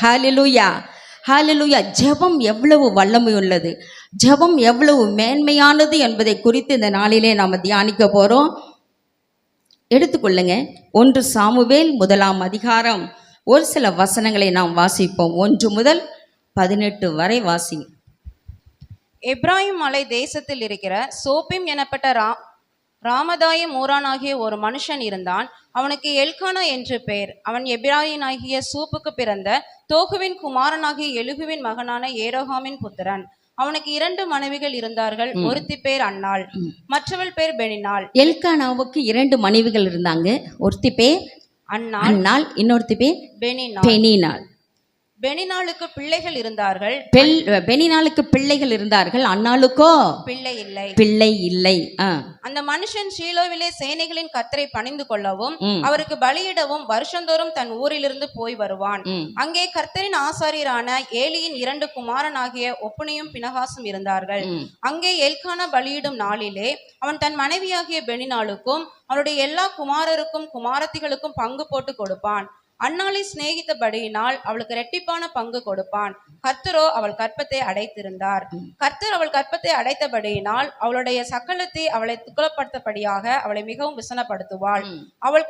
ஹல்லேலூயா, ஹல்லேலூயா. ஜெபம் எவ்வளவு வல்லமை உள்ளது, ஜெபம் எவ்வளவு மேன்மையானது என்பதை குறித்து இந்த நாளிலே நாம் தியானிக்க போகிறோம். எடுத்துக்கொள்ளுங்க, 1 சாமுவேல் 1ஆம் அதிகாரம் ஒரு சில வசனங்களை நாம் வாசிப்போம். 1 முதல் 18 வரை வாசி. எப்ராயிம் மலை தேசத்தில் இருக்கிற சோப்பிம் எனப்பட்ட ராமதாயம் ஊரானாகிய ஒரு மனுஷன் இருந்தான். அவனுக்கு எல்கானா என்று பெயர். அவன் எப்ராயினாகிய சூப்புக்கு பிறந்த தோகுவின் குமாரனாகிய எலுகுவின் மகனான ஏரோகாமின் புத்திரன். அவனுக்கு 2 மனைவிகள் இருந்தார்கள். ஒருத்தி பேர் அன்னாள், மற்றவள் பேர் பெனினாள். எல்கானாவுக்கு 2 மனைவிகள் இருந்தாங்க. ஒருத்தி பேர் அன்னாள், இன்னொருத்தி பேர் பெனினாள். பெனினாளுக்கு பிள்ளைகள் இருந்தார்கள். பெனினாளுக்கு பிள்ளைகள் இருந்தார்கள், அன்னாளுக்கோ பிள்ளை இல்லை. அந்த மனுஷன் ஷீலோவிலே சேனைகளின் கர்த்தரை பணிந்து கொள்ளவும் அவருக்கு பலியிடவும் வருஷந்தோறும் தன் ஊரிலிருந்து போய் வருவான். அங்கே கர்த்தரின் ஆசாரியரான ஏலியின் 2 குமாரனாகிய ஒப்புனியும் பினகாசும் இருந்தார்கள். அங்கே எல்கானா பலியிடும் நாளிலே அவன் தன் மனைவியாகிய பெனினாளுக்கும் அவனுடைய எல்லா குமாரருக்கும் குமாரத்திகளுக்கும் பங்கு போட்டு கொடுப்பான். அன்னாளை சிநேகித்தபடியினால் அவளுக்கு இரட்டிப்பான பங்கு கொடுப்பான். கர்த்தரோ அவள் கற்பத்தை அடைத்திருந்தார். கர்த்தர் அவள் கற்பத்தை அடைத்தபடியினால் அவளுடைய சக்கலத்தை அவளை துக்கப்படுத்தபடியாக அவளை மிகவும் விசனப்படுத்துவாள். அவள்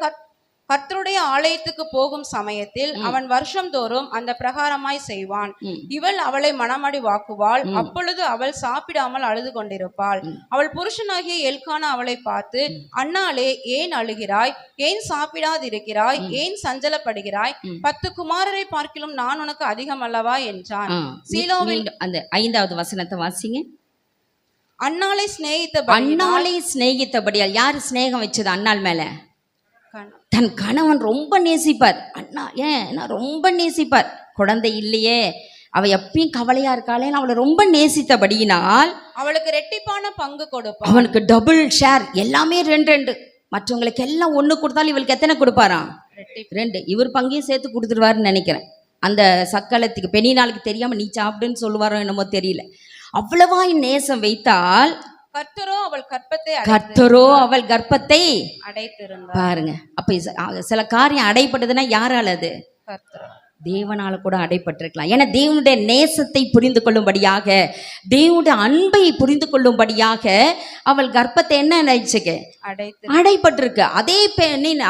கர்த்தருடைய ஆலயத்துக்கு போகும் சமயத்தில் அவன் வருஷந்தோறும் அந்த பிரகாரமாய் செய்வான். இவள் அவளை மனமடி வாக்குவாள். அப்பொழுது அவள் சாப்பிடாமல் அழுது கொண்டிருப்பாள். அவள் புருஷனாகிய எல்கானா அவளை பார்த்து, அன்னாளே, ஏன் அழுகிறாய்? ஏன் சாப்பிடாதிருக்கிறாய்? ஏன் சஞ்சலப்படுகிறாய்? 10 குமாரரை பார்க்கிலும் நான் உனக்கு அதிகம் அல்லவா என்றான். சீலோவில் அந்த 5வது வசனத்தை வாசிங்க. அன்னாளை சிநேகித்தபடியால். யாரு சிநேகம் வச்சது அன்னாள் மேல? தன் கணவன் ரொம்ப நேசிப்பார். அண்ணா ஏன் ரொம்ப நேசிப்பார். குழந்தை இல்லையே, அவ எப்பயும் கவலையா இருக்காளே, அவளை ரொம்ப நேசித்தபடியினால் அவளுக்கு இரட்டிப்பான பங்கு கொடுப்பான். அவனுக்கு டபுள் ஷேர், எல்லாமே 2. மற்றவங்களுக்கு எல்லாம் 1 கொடுத்தாலும் இவளுக்கு எத்தனை கொடுப்பாராம்? 2. இவர் பங்கையும் சேர்த்து கொடுத்துருவாருன்னு நினைக்கிறேன். அந்த சக்கலத்துக்கு பெனினாளுக்கு தெரியாம நீ சாப்பிடுன்னு சொல்லுவாரோ என்னமோ தெரியல. அவ்வளவாய் நேசம் வைத்தால் கர்த்தரோ அவள் கர்ப்பத்தை அடைத்திருந்தார். பாருங்க, அப்ப சில காரியம் அடைப்பட்டதுன்னா யாரால? அது தேவனால கூட அடைப்பட்டிருக்கலாம். ஏன்னா தேவனுடைய நேசத்தை புரிந்து கொள்ளும்படியாக, தேவனுடைய அன்பை புரிந்து கொள்ளும்படியாக அவள் கர்ப்பத்தை என்ன நினைச்சுக்க அடைப்பட்டிருக்கு.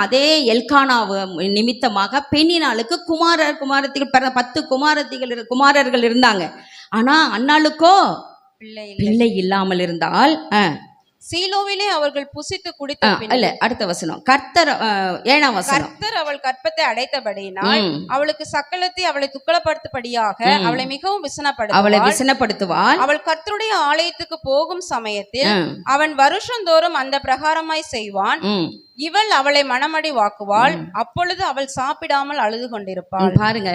அதே எல்கானாவு நிமித்தமாக பெண்ணினாளுக்கு குமாரத்திகள் 10 குமாரர்கள் இருந்தாங்க. ஆனா அன்னாளுக்கோ பிள்ளை இல்லாமல் இருந்தால் சீலோவிலே அவர்கள் புசித்து குடித்த இல்ல. அடுத்த வசனம், கர்த்தர் 7ஆம் வசனம். கர்த்தர் அவள் கற்பத்தை அடைத்தபடியினால் அவளுக்கு சக்கலத்தை அவளை துக்கப்படுத்தபடியாக அவளை மிகவும் விசனப்படுத்துவாள். அவள் கர்த்தருடைய ஆலயத்துக்கு போகும் சமயத்தில் அவன் வருஷந்தோறும் அந்த பிரகாரமாய் செய்வான். இவள் அவளை மனமடி வாக்குவாள். அப்பொழுது அவள் சாப்பிடாமல் அழுது கொண்டிருப்பாள். பாருங்க,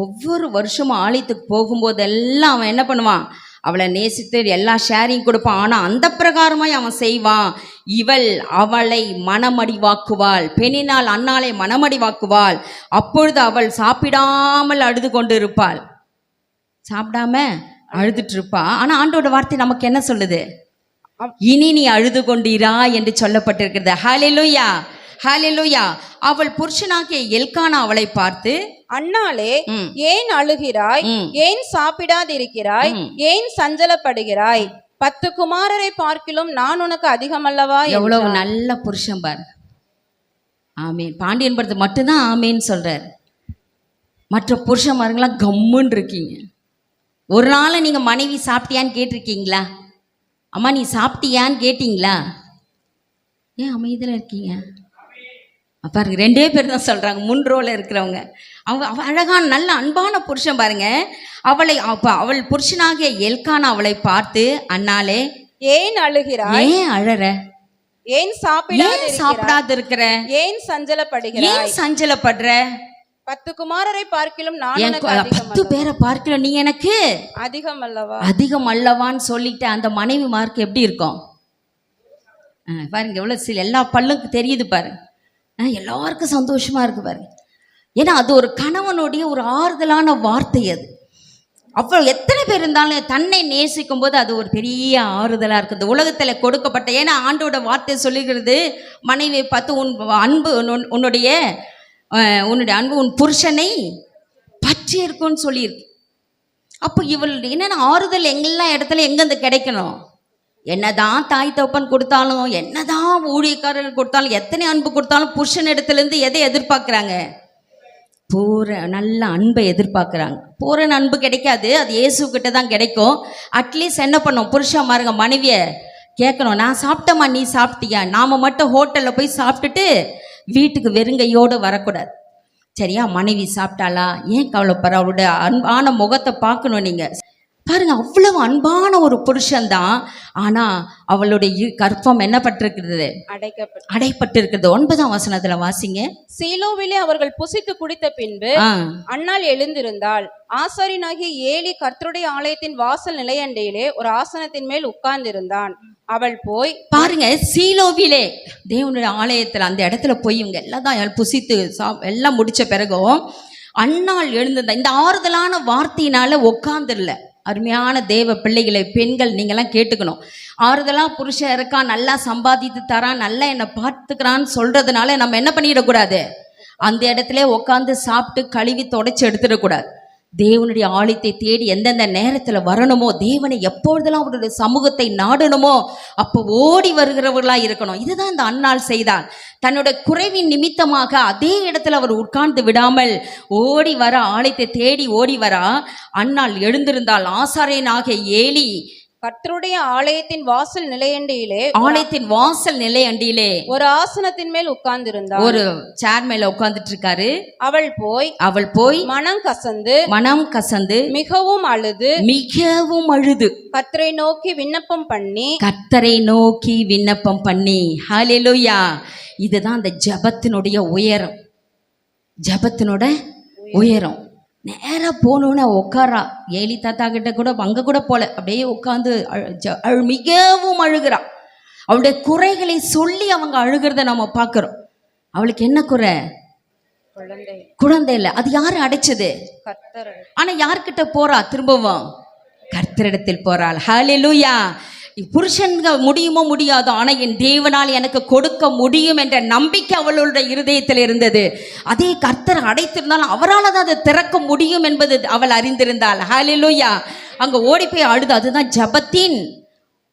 ஒவ்வொரு வருஷமும் ஆலயத்துக்கு போகும்போதெல்லாம் அவன் என்ன பண்ணுவான்? அவளை நேசித்து எல்லா ஷேரிங் கொடுப்பான். ஆனா அந்த பிரகாரமாய் அவன் செய்வான். இவள் அவளை மனமடிவாக்குவாள். பெண்ணினால் அன்னாளை மனமடிவாக்குவாள். அப்பொழுது அவள் சாப்பிடாமல் அழுது கொண்டு இருப்பாள். சாப்பிடாம அழுதுட்டு இருப்பா. ஆனா ஆண்டோட வார்த்தை நமக்கு என்ன சொல்லுது? இனி நீ அழுது கொண்டீரா என்று சொல்லப்பட்டிருக்கிறது. ஹல்லேலூயா, ஹல்லேலூயா. அவள் புருஷனாகிய எல்கானா அவளை பார்த்து, அன்னாளே, ஏன் அழுகிறாய்? ஏன் சாப்பிடாதிருக்கிறாய்? ஏன் சஞ்சலப்படுகிறாய்? 10 குமாரரை பார்க்கிலும் நான் உனக்கு அதிகம் அல்லவா? எவ்வளவு நல்ல புருஷன் பார். ஆமேன். பாண்டியன் படத்தை மட்டும்தான் ஆமேன்னு சொல்றாரு. மற்ற புருஷன்மாருங்களாம் கம்முன்னு இருக்கீங்க. ஒரு நாள் நீங்க மனைவி சாப்பிட்டியான்னு கேட்டிருக்கீங்களா? அம்மா நீ சாப்பிட்டியான்னு கேட்டீங்களா? ஏன் அமைதியில் இருக்கீங்க? பாருங்க, 2 பேர் தான் சொல்றாங்க. 3 ரோல இருக்கிறவங்க. அவங்க அழகான நல்ல அன்பான புருஷன் பாருங்க. அவள் புருஷனாகிய எல்கானா அவளை பார்த்து, அன்னாளே, ஏன் அழுகிறாய்? ஏன் அழற? ஏன் சாப்பிடாது இருக்கிற? ஏன் சஞ்சலப்படுகிற? ஏன் சஞ்சலப்படுற? 10 குமாரரை பார்க்கிலும் நான் 10 பேரை பார்க்கல, நீ எனக்கு அதிகம் அல்லவான்னு சொல்லிட்டு அந்த மனைவி மார்க் எப்படி இருக்கும் பாருங்க. எவ்வளவு எல்லா பல்லுக்கு தெரியுது பாருங்க. எல்லாருக்கும் சந்தோஷமா இருக்கு பாருங்க. ஏன்னா அது ஒரு கணவனுடைய ஒரு ஆறுதலான வார்த்தை. அது அவ்வளோ எத்தனை பேர் இருந்தாலும் தன்னை நேசிக்கும் போது அது ஒரு பெரிய ஆறுதலா இருக்குது உலகத்துல கொடுக்கப்பட்ட. ஏன்னா ஆண்டோட வார்த்தை சொல்லுகிறது, மனைவியை பார்த்து உன்னுடைய அன்பு உன் புருஷனை பற்றி இருக்கும்னு சொல்லியிருக்கு. அப்போ இவள் என்னென்ன ஆறுதல் எங்கெல்லாம் இடத்துல எங்கேருந்து கிடைக்கணும்? என்னதான் தாய் தகப்பன் கொடுத்தாலும், என்னதான் ஊழியக்காரர்கள் கொடுத்தாலும், எத்தனை அன்பு கொடுத்தாலும் புருஷன் இடத்துலேருந்து எதை எதிர்பார்க்குறாங்க? நல்ல அன்பை எதிர்பார்க்குறாங்க. பூரண அன்பு கிடைக்காது, அது இயேசுக்கிட்ட தான் கிடைக்கும். அட்லீஸ்ட் என்ன பண்ணோம், புருஷன்மாருங்க மனைவியை கேட்கணும், நான் சாப்பிட்டேம்மா நீ சாப்பிட்டியா? நாம் மட்டும் ஹோட்டலில் போய் சாப்பிட்டுட்டு வீட்டுக்கு வெறுங்கையோடு வரக்கூடாது. சரியா? மனைவி சாப்பிட்டாளா, ஏன் கவலைப்படுற? அவளுடைய அன்பான முகத்தை பார்க்கணும். நீங்கள் பாருங்க, அவ்வளவு அன்பான ஒரு புருஷன்தான். ஆனா அவளுடைய கற்பம் என்ன பட்டிருக்கிறது? அடைப்பட்டு இருக்கிறது. 9ஆம் வசனத்துல வாசிங்க. சீலோவிலே அவர்கள் புசித்து குடித்த பின்பு அன்னாள் எழுந்திருந்தாள். ஆசாரியனாகிய ஏலி கர்த்தருடைய ஆலயத்தின் வாசல் நிலையண்டையிலே ஒரு ஆசனத்தின் மேல் உட்கார்ந்திருந்தான். அவள் போய் பாருங்க, சீலோவிலே தேவனுடைய ஆலயத்துல அந்த இடத்துல போய் இவங்க எல்லாம் தான் புசித்து எல்லாம் முடிச்ச பிறகும் அன்னாள் எழுந்திருந்தா. இந்த ஆறுதலான வார்த்தையினால உட்கார்ந்துடல. அருமையான தேவ பிள்ளைகளை, பெண்கள் நீங்கள்லாம் கேட்டுக்கணும். ஆறுதலாக புருஷன் இருக்கான், நல்லா சம்பாதித்து தரான், நல்லா என்னை பார்த்துக்கிறான்னு சொல்கிறதுனால நம்ம என்ன பண்ணிடக்கூடாது? அந்த இடத்துல உட்காந்து சாப்பிட்டு கழுவி தொடச்சி எடுத்துடக்கூடாது. தேவனுடைய ஆலயத்தை தேடி எந்தெந்த நேரத்தில் வரணுமோ, தேவனை எப்பொழுதெல்லாம் அவருடைய சமூகத்தை நாடணுமோ அப்போ ஓடி வருகிறவர்களாக இருக்கணும். இதுதான் இந்த அன்னாள் செய்தார். தன்னுடைய குறைவின் நிமித்தமாக அதே இடத்துல அவர் உட்கார்ந்து விடாமல் ஓடி வர, ஆலயத்தை தேடி ஓடி வர அன்னாள் எழுந்திருந்தாள். ஆசாரியனாகிய ஏலி கர்த்தருடைய ஆலயத்தின் வாசல் நிலையண்டியிலே ஒரு ஆசனத்தின் மேல் உட்கார்ந்திருந்தார். ஒரு சேர் மேல உட்கார்ந்துட்டு இருக்காரு. அவள் போய் மனம் கசந்து மிகவும் அழுது கர்த்தரை நோக்கி விண்ணப்பம் பண்ணி ஹல்லேலூயா. இதுதான் அந்த ஜெபத்தினுடைய உயரம். உயரம் நேராக போகணுன்னு உட்காரா. ஏலி தாத்தா கிட்ட கூட அங்கே கூட போல, அப்படியே உட்காந்து மிகவும் அழுகிறா. அவளுடைய குறைகளை சொல்லி அவங்க அழுகிறத நம்ம பார்க்குறோம். அவளுக்கு என்ன குறை? குழந்தை இல்லை. அது யாரு அடைச்சது? ஆனா யார்கிட்ட போறா? திரும்பவும் கர்த்தரிடத்தில் போறாள். ஹல்லேலூயா. புருஷன்கள் முடியுமோ முடியாதோ, ஆனா என் தேவனால் எனக்கு கொடுக்க முடியும் என்ற நம்பிக்கை அவளுடைய இருதயத்தில் இருந்தது. அதே கர்த்தர் அடைத்திருந்தாலும் அவரால் தான் அதை திறக்க முடியும் என்பது அவள் அறிந்திருந்தாள். ஹல்லேலூயா. அங்க ஓடி போய் அழுது. அதுதான் ஜெபத்தின்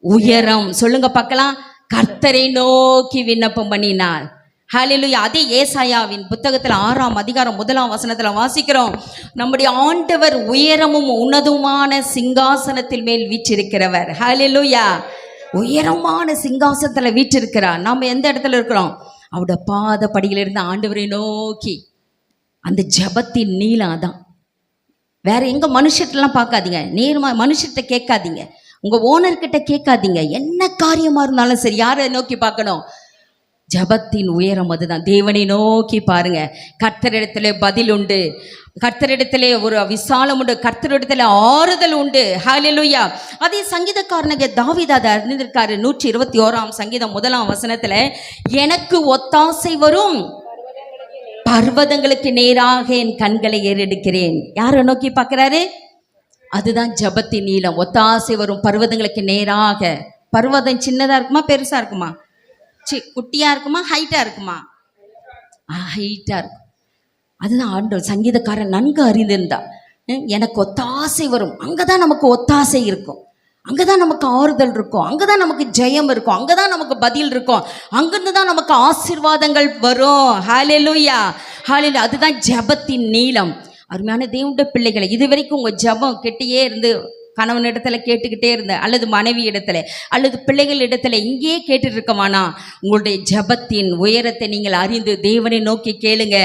உயரம். சொல்லுங்க பார்க்கலாம். கர்த்தரை நோக்கி விண்ணப்பம் பண்ணினாள். ஹல்லேலூயா. அதே ஏசாயாவின் புத்தகத்தில் 6ஆம் அதிகாரம் 1ஆம் வசனத்தில் வாசிக்கிறோம். நம்முடைய ஆண்டவர் உயரமும் உன்னதமான சிங்காசனத்தில் மேல் வீற்றிருக்கிறவர். ஹல்லேலூயா. உயரமான சிங்காசனத்தில் வீற்றிருக்கிறார். நாம் எந்த இடத்துல இருக்கிறோம்? அவருடைய பாத படியிலிருந்து ஆண்டவரை நோக்கி. அந்த ஜெபத்தின் நீளம் அதான். வேற எங்க மனுஷர்கிட்டலாம் பார்க்காதீங்க, நேர்மா மனுஷர்கிட்ட கேட்காதீங்க, உங்க ஓனர்கிட்ட கேட்காதீங்க. என்ன காரியமா இருந்தாலும் சரி, யாரை நோக்கி பார்க்கணும்? ஜபத்தின் உயரம் அதுதான். தேவனை நோக்கி பாருங்க. கர்த்தரிடத்திலே பதில் உண்டு, கர்த்தரிடத்திலே ஒரு விசாலம் உண்டு, கர்த்தரிடத்திலே ஆறுதல் உண்டு. ஹல்லேலூயா. அதே சங்கீதக்காரனுக்கு தாவீது அதை அறிந்திருக்காரு. 121ஆம் சங்கீதம் 1ஆம் வசனத்துல, எனக்கு ஒத்தாசை வரும் பர்வதங்களுக்கு நேராக என் கண்களை ஏறெடுக்கிறேன். யாரை நோக்கி பார்க்கிறாரு? அதுதான் ஜபத்தின் நீளம். ஒத்தாசை வரும் பர்வதங்களுக்கு நேராக. பர்வதம் சின்னதா இருக்குமா பெருசா இருக்குமா? குட்டியா இருக்குமா ஹைட்டா இருக்குமா? ஹைட்டா இருக்கும். அதுதான் ஆண்டவர் சங்கீதக்காரன் நன்கு அறிந்திருந்தா. எனக்கு ஒத்தாசை வரும். அங்கதான் நமக்கு ஒத்தாசை இருக்கும், அங்கதான் நமக்கு ஆறுதல் இருக்கும், அங்கதான் நமக்கு ஜெயம் இருக்கும், அங்கதான் நமக்கு பதில் இருக்கும், அங்கிருந்து தான் நமக்கு ஆசீர்வாதங்கள் வரும். ஹல்லேலூயா. ஹல்லேலூயா. அதுதான் ஜெபத்தின் நீளம். அருமையான தேவனுடைய பிள்ளைகளை, இதுவரைக்கும் உங்க ஜெபம் கெட்டியே இருந்து கணவன் இடத்துல கேட்டுக்கிட்டே இருந்த, அல்லது மனைவி இடத்துல, அல்லது பிள்ளைகள் இடத்துல இங்கேயே கேட்டுட்டு இருக்கமானா, உங்களுடைய ஜபத்தின் உயரத்தை நீங்கள் அறிந்து தேவனை நோக்கி கேளுங்க.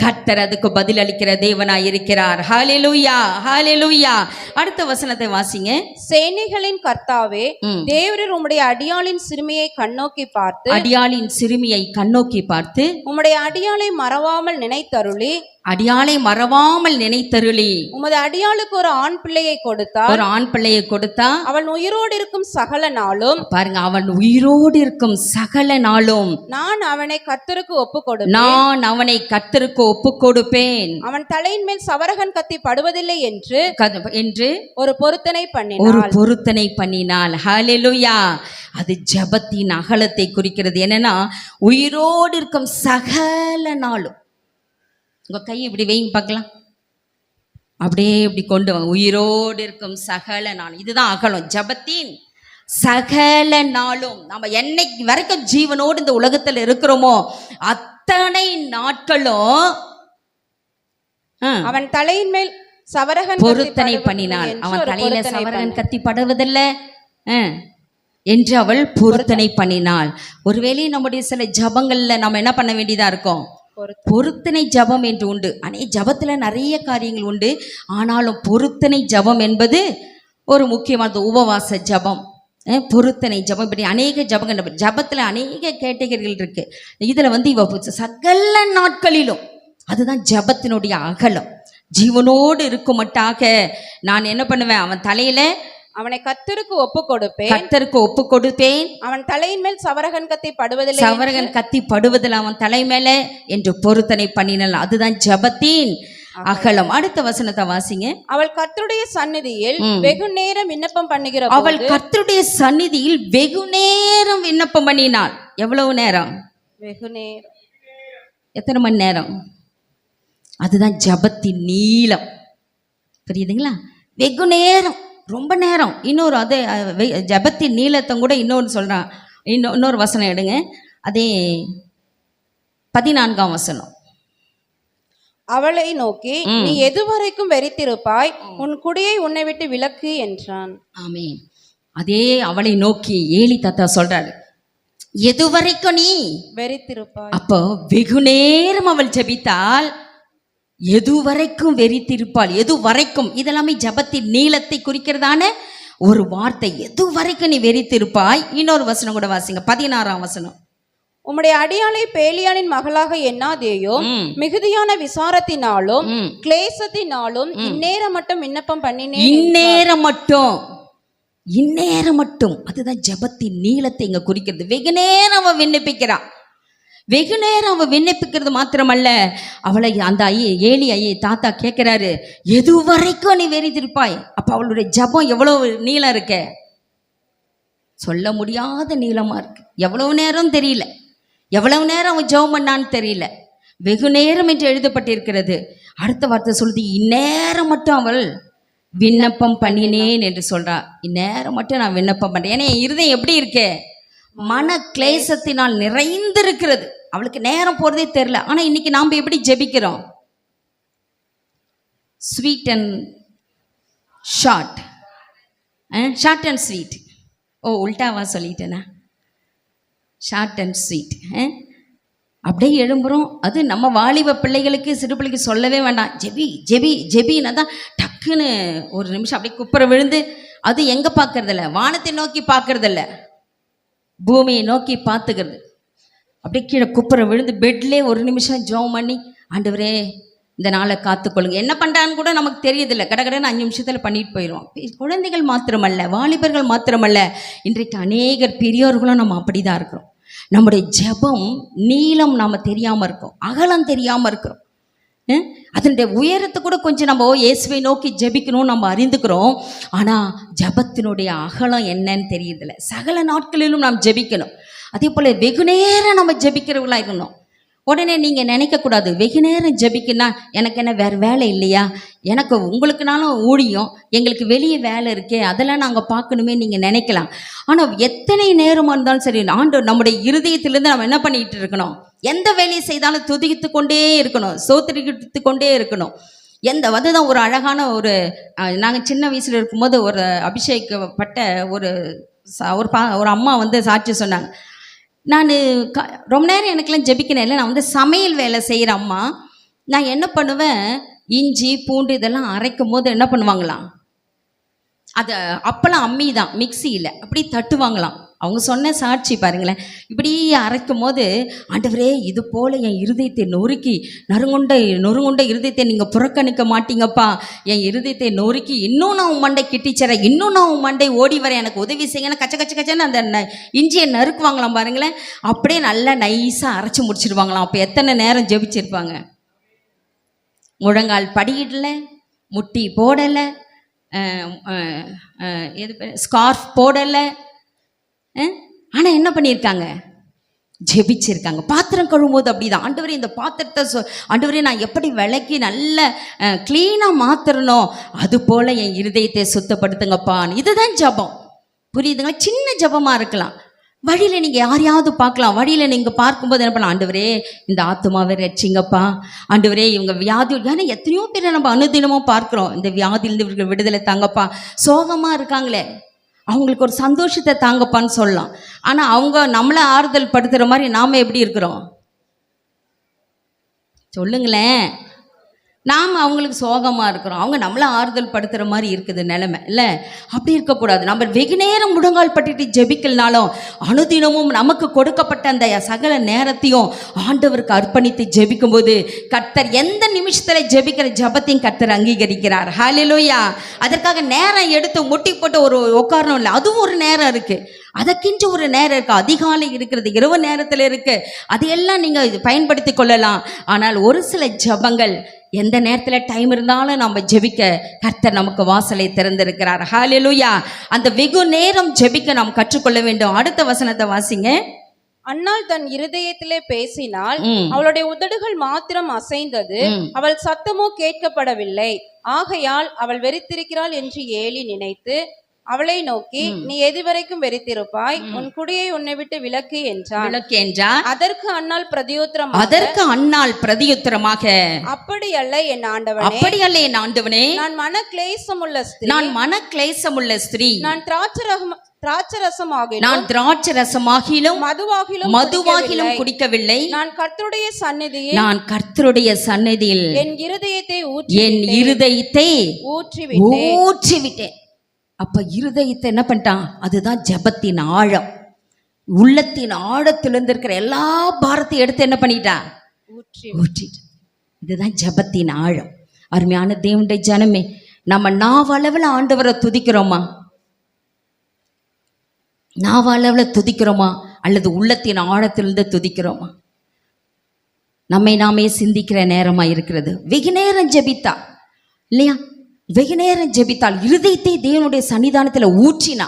கர்த்தர் அதுக்கு பதில் அளிக்கிற தேவனாய் இருக்கிறார். ஹல்லேலூயா. ஹல்லேலூயா. அடுத்த வசனத்தை வாசிங்க. சேனைகளின் கர்த்தாவே, தேவரீர் உம்முடைய அடியாளின் சிறுமியை கண்ணோக்கி பார்த்து உம்முடைய அடியாளை மறவாமல் நினைத்தருளி உமது அடியாளுக்கு ஒரு ஆண் பிள்ளையை கொடுத்தா அவன் உயிரோடு இருக்கும் சகல நாளும், பாருங்க, அவன் உயிரோடு இருக்கும் சகல நாளும் நான் அவனை கர்த்தருக்கு ஒப்பு கொடுப்பேன். அவன் தலையின் மேல் சவரகன் கத்தி படுவதில்லை என்று ஒரு பொருத்தனை பண்ணினாள். ஹல்லேலூயா. அது ஜெபத்தின் அகலத்தை குறிக்கிறது. என்னன்னா, உயிரோடு இருக்கும் சகல நாளும். உங்க கையை இப்படி வைங்க பார்க்கலாம். அப்படியே இப்படி கொண்டு வாங்க. உயிரோடு இருக்கும் சகல நாள், இதுதான் அகலம். ஜபத்தின் சகல நாளும் நம்ம என்னைக்கு வரைக்கும் ஜீவனோடு இந்த உலகத்துல இருக்கிறோமோ அத்தனை நாட்களும் அவன் தலையின் மேல் சவரகன் பொருத்தனை பண்ணினாள். அவன் தலையில சவரகன் கத்தி படுவதில்லை என்று அவள் பொருத்தனை பண்ணினாள். ஒருவேளை நம்முடைய சில ஜபங்கள்ல நம்ம என்ன பண்ண வேண்டியதா இருக்கும்? பொருத்தனை ஜபம் என்று உண்டு. ஜபத்துல நிறைய காரியங்கள் உண்டு. ஆனாலும் பொருத்தனை ஜபம் என்பது ஒரு முக்கியமானது. உபவாச ஜபம், பொருத்தனை ஜபம், இப்படி அநேக ஜபங்கள். ஜபத்துல அநேக கேட்டகரிகள் இருக்கு. இதுல இவ சகல நாட்களிலும், அதுதான் ஜபத்தினுடைய அகலம். ஜீவனோடு இருக்குமட்டாக நான் என்ன பண்ணுவேன்? அவன் தலையில அவனை கர்த்தருக்கு ஒப்பு கொடுப்பேன், கர்த்தருக்கு ஒப்பு கொடுப்பேன். அவன் தலையின் மேல் சவரகன் கத்தி படுவதில்லை, சவரகன் கத்தி படுவதில் அவன் தலை மேல என்று பொருத்தனை பண்ணினாள். அதுதான் ஜபத்தின் அகலம். அடுத்த வசனத்தை வாசிங்க. அவள் கர்த்தருடைய சந்நிதியில் வெகு நேரம் விண்ணப்பம் பண்ணுகிற அவள் கர்த்தருடைய சந்நிதியில் வெகு நேரம் விண்ணப்பம் பண்ணினாள். எவ்வளவு நேரம்? வெகு நேரம். எத்தனை மணி நேரம்? அதுதான் ஜபத்தின் நீளம். புரியுதுங்களா? வெகு நேரம், ரொம்ப நேரம். இன்னொரு அதே ஜபத்தின் நீளத்தை கூட இன்னொரு சொல்றான். இன்னொரு வசனம் எடுங்க. அதே 14ஆம் வசனம். அவளை நோக்கி, நீ எதுவரைக்கும் வெறித்திருப்பாய்? உன் குடியை உன்னை விட்டு விலக்கு என்றான். ஆமென். அதே அவளை நோக்கி ஏலி தாத்தா சொல்றாரு, எதுவரைக்கும் நீ வெறித்திருப்பாய்? அப்போ வெகு நேரம் அவள் ஜெபித்தாள். எது வரைக்கும் வெறித்திருப்பாள். எது வரைக்கும், இதெல்லாமே ஜபத்தின் நீளத்தை குறிக்கிறதான ஒரு வார்த்தை. எது வரைக்கும் நீ வெறித்திருப்பாய். இன்னொரு வசனம் கூட வாசிங்க, 16ஆம் வசனம். உம்முடைய அடியாளை பேலியானின் மகளாக எண்ணாதேயோ, மிகுதியான விசாரத்தினாலும் கிளேசத்தினாலும் இந்நேரம் மட்டும் விண்ணப்பம் பண்ணினேன். இந்நேரம் மட்டும், இந்நேரம் மட்டும். அதுதான் ஜபத்தின் நீளத்தை இங்க குறிக்கிறது. வெகு நேரம் அவன் விண்ணப்பிக்கிறான். வெகு நேரம் அவன் விண்ணப்பிக்கிறது மாத்திரமல்ல, அவளை அந்த ஏலி தாத்தா கேட்கிறாரு, எது வரைக்கும் நீ வெறித்திருப்பாய்? அப்ப அவளுடைய ஜபம் எவ்வளவு நீளம் இருக்க, சொல்ல முடியாத நீளமா இருக்கு. எவ்வளவு நேரம் தெரியல, எவ்வளவு நேரம் அவன் ஜெபம் பண்ணான்னு தெரியல. வெகு நேரம் என்று எழுதப்பட்டிருக்கிறது. அடுத்த வார்த்தை சொல்லுது, இந்நேரம் மட்டும் அவள் விண்ணப்பம் பண்ணினேன் என்று சொல்றா. இந்நேரம் மட்டும் நான் விண்ணப்பம் பண்றேன். ஏன்னா என் இருதயம் எப்படி இருக்கே, மன கிளேசத்தினால் நிறைந்திருக்கிறது. அவளுக்கு நேரம் போறதே தெரியல. ஆனா இன்னைக்கு நாம எப்படி ஜெபிக்கிறோம்? Sweet and short, short and sweet. ஓ, உல்டாவா சொல்லிட்டேனா? Short and sweet. அப்படியே எழும்புறோம். அது நம்ம வாலிப பிள்ளைகளுக்கு, சிறு பிள்ளைக்கு சொல்லவே வேண்டாம். ஜெபி ஜெபி ஜெபின்னா தான் டக்குன்னு ஒரு நிமிஷம் அப்படியே குப்புற விழுந்து, அது எங்க பார்க்கறதில்ல, வானத்தை நோக்கி பார்க்கறதில்ல, பூமியை நோக்கி பார்த்துக்கிறது. அப்படியே கீழே குப்புற விழுந்து பெட்லேயே ஒரு நிமிஷம் ஜெபம் பண்ணி, ஆண்டவரே இந்த நாளை காத்துக்கொள்ளுங்க. என்ன பண்ணுறான்னு கூட நமக்கு தெரியுதில்லை. கடகடன்னு 5 நிமிஷத்தில் பண்ணிட்டு போயிடுவோம். குழந்தைகள் மாத்திரமல்ல, வாலிபர்கள் மாத்திரமல்ல, இன்றைக்கு அநேகர் பெரியோர்களும் நம்ம அப்படி தான் இருக்கிறோம். நம்முடைய ஜெபம் நீளம் நாம் தெரியாமல் இருக்கோம், அகலம் தெரியாமல் இருக்கிறோம். அதனுடைய உயரத்தை கூட கொஞ்சம் நம்ம இயேசுவை நோக்கி ஜெபிக்கணும்னு நம்ம அறிந்துக்கிறோம். ஆனால் ஜெபத்தினுடைய அகலம் என்னன்னு தெரியுதில்லை. சகல நாட்களிலும் நாம் ஜெபிக்கணும். அதே போல் வெகு நேரம் நம்ம ஜெபிக்கிறவங்களா இருக்கணும். உடனே நீங்கள் நினைக்கக்கூடாது, வெகு நேரம் ஜெபிக்கனா எனக்கு என்ன வேறு வேலை இல்லையா, எனக்கு உங்களுக்குனாலும் ஊழியம், எங்களுக்கு வெளியே வேலை இருக்கே, அதெல்லாம் நாங்கள் பார்க்கணுமே நீங்கள் நினைக்கலாம். ஆனால் எத்தனை நேரமாக இருந்தாலும் சரி, ஆண்டவர் நம்முடைய இருதயத்திலேருந்து நம்ம என்ன பண்ணிகிட்டு இருக்கணும்? எந்த வேலையை செய்தாலும் துதித்து கொண்டே இருக்கணும், சோத்திரித்து கொண்டே இருக்கணும். அதுதான் ஒரு அழகான ஒரு, நாங்கள் சின்ன வயசில் இருக்கும்போது ஒரு அபிஷேகப்பட்ட ஒரு அம்மா சாட்சி சொன்னாங்க. நான் ரொம்ப நேரம் எனக்கெல்லாம் ஜெபிக்கணும் இல்லை, நான் சமையல் வேலை செய்கிற அம்மா. நான் என்ன பண்ணுவேன், இஞ்சி பூண்டு இதெல்லாம் அரைக்கும் போது என்ன பண்ணுவாங்களாம், அதை அப்போல்லாம் அம்மி தான், மிக்சி இல்லை, அப்படி தட்டுவாங்களாம். அவங்க சொன்ன சாட்சி பாருங்களேன். இப்படி அரைக்கும் போது, ஆண்டவரே இது போல் என் இருதயத்தை நொறுக்கி நொறுங்குண்ட இருதயத்தை நீங்கள் புறக்கணிக்க மாட்டீங்கப்பா, என் இருதயத்தை நொறுக்கி இன்னும் நான் உன் மண்டை கிட்டிச்சறேன், இன்னும் நான் உன் மண்டை ஓடி வரேன், எனக்கு உதவி செய்யணும். கச்ச கச்ச கச்சன்னு அந்த இஞ்சியை நறுக்குவாங்களாம் பாருங்களேன். அப்படியே நல்லா நைஸாக அரைச்சி முடிச்சிருவாங்களாம். அப்போ எத்தனை நேரம் ஜெபிச்சிருப்பாங்க? முழங்கால் படியிடலை, முட்டி போடலை, ஸ்கார்ஃப் போடலை. ஆனால் என்ன பண்ணியிருக்காங்க? ஜெபிச்சிருக்காங்க. பாத்திரம் கழுவும்போது அப்படிதான், ஆண்டவரே இந்த பாத்திரத்தை ஆண்டவரே நான் எப்படி விளக்கி நல்ல க்ளீனாக மாத்திரணும், அது போல் என் இருதயத்தை சுத்தப்படுத்துங்கப்பான்னு. இதுதான் ஜெபம். புரியுதுங்களா? சின்ன ஜெபமாக இருக்கலாம். வழியில் நீங்கள் யாரையாவது பார்க்கலாம், வழியில் நீங்கள் பார்க்கும்போது என்ன பண்ணலாம், ஆண்டவரே இந்த ஆத்துமாவை ரட்சிங்கப்பா, ஆண்டவரே இவங்க வியாதி, ஏன்னா எத்தனையோ பேரை நம்ம அனுதினமும் பார்க்குறோம், இந்த வியாதியிலிருந்து இவர்கள் விடுதலை தாங்கப்பா, சோகமாக இருக்காங்களே அவங்களுக்கு ஒரு சந்தோஷத்தை தாங்கப்பான்னு சொல்லலாம். ஆனால் அவங்க நம்மளை ஆறுதல் படுத்துகிற மாதிரி நாம் எப்படி இருக்கிறோம் சொல்லுங்களேன்? நாம் அவங்களுக்கு சோகமாக இருக்கிறோம், அவங்க நம்மளை ஆறுதல் படுத்துகிற மாதிரி இருக்குது நிலைமை இல்லை. அப்படி இருக்கக்கூடாது. நம்ம வெகு நேரம் முழங்கால் பட்டுட்டு ஜெபிக்கலனாலும் அனுதினமும் நமக்கு கொடுக்கப்பட்ட அந்த சகல நேரத்தையும் ஆண்டவருக்கு அர்ப்பணித்து ஜெபிக்கும்போது கர்த்தர் எந்த நிமிஷத்தில் ஜெபிக்கிற ஜெபத்தையும் கர்த்தர் அங்கீகரிக்கிறார். ஹல்லேலூயா. அதற்காக நேரம் எடுத்து முட்டி போட்டு ஒரு உட்காரணும் இல்லை, அதுவும் ஒரு நேரம் இருக்குது. அதற்கின்ற ஒரு நேரம் இருக்குது, அதிகாலை இருக்கிறது, இரவு நேரத்தில் இருக்குது, அதையெல்லாம் நீங்கள் பயன்படுத்தி கொள்ளலாம். ஆனால் ஒரு சில ஜெபங்கள் எந்த நேரத்தில் டைம் இருந்தாலும் நம்ம ஜெபிக்க கர்த்தர் நமக்கு வாசலை திறந்திருக்கிறார். ஹல்லேலூயா. அந்த வெகு நேரம் ஜெபிக்க நாம் கற்றுக்கொள்ள வேண்டும். அடுத்த வசனத்தை வாசிங்க. அன்னாள் தன் இருதயத்திலே பேசினாள், அவளுடைய உதடுகள் மாத்திரம் அசைந்தது, அவள் சத்தமோ கேட்கப்படவில்லை. ஆகையால் அவள் வெறித்திருக்கிறாள் என்று ஏலி நினைத்து அவளை நோக்கி, நீ எதுவரைக்கும் வெறித்திருப்பாய், உன் குடியை உன்னை விட்டு விலக்கு என்றார். அதற்கு அன்னாள் பிரதியுத்தரமாக, அப்படி அல்ல என் ஆண்டவனே, நான் மனக்லேசமுள்ள ஸ்திரீ, நான் திராட்சரசமாகிலும் மதுவாகிலும் குடிக்கவில்லை. நான் கர்த்தருடைய சந்நிதியில் என் இருதயத்தை ஊற்றிவிட்டேன். அப்ப இருதயத்தை என்ன பண்ணிட்டான்? அதுதான் ஜெபத்தின் ஆழம். உள்ளத்தின் ஆழத்திலிருந்து இருக்கிற எல்லா பாரத்தையும் எடுத்து என்ன பண்ணிட்டான்? ஊற்றிட்டு. இதுதான் ஜெபத்தின் ஆழம். அருமையான தேவனுடைய ஜனமே, நம்ம நாவளவில் ஆண்டவரை துதிக்கிறோமா? நாவளவில் துதிக்கிறோமா அல்லது உள்ளத்தின் ஆழத்திலிருந்து துதிக்கிறோமா? நம்மை நாமே சிந்திக்கிற நேரமா இருக்கிறது. வெகு நேரம் ஜெபித்தா இல்லையா? வெகு நேரம் ஜெபித்தால் இருதயத்தை தேவனுடைய சன்னிதானத்தில் ஊற்றினா,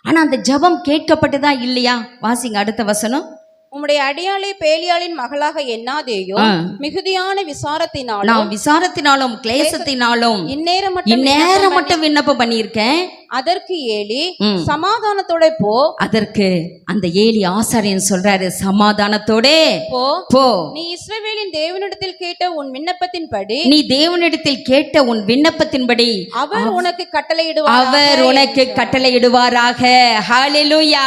ஆனால் அந்த ஜெபம் கேட்கப்பட்டதா இல்லையா? வாசிங்க அடுத்த வசனம். உம்முடைய அடியாளை பேலியாளின் மகளாக எண்ணாதேயோ, மிகுதியான விசாரத்தினாலும் கிளேசத்தினாலும் இந்நேரம் மட்டும் விண்ணப்பம் பண்ணியிருக்கேன். அதற்கு ஏலி, சமாதானத்தோட போ. அதற்கு அந்த ஏலி ஆசாரியன் சொல்றாரு, சமாதானத்தோட போ. நீ இஸ்ரவேலின் தேவனிடத்தில் கேட்ட உன் விண்ணப்பத்தின்படி அவர் உனக்கு கட்டளையிடுவாராக. ஹல்லேலூயா.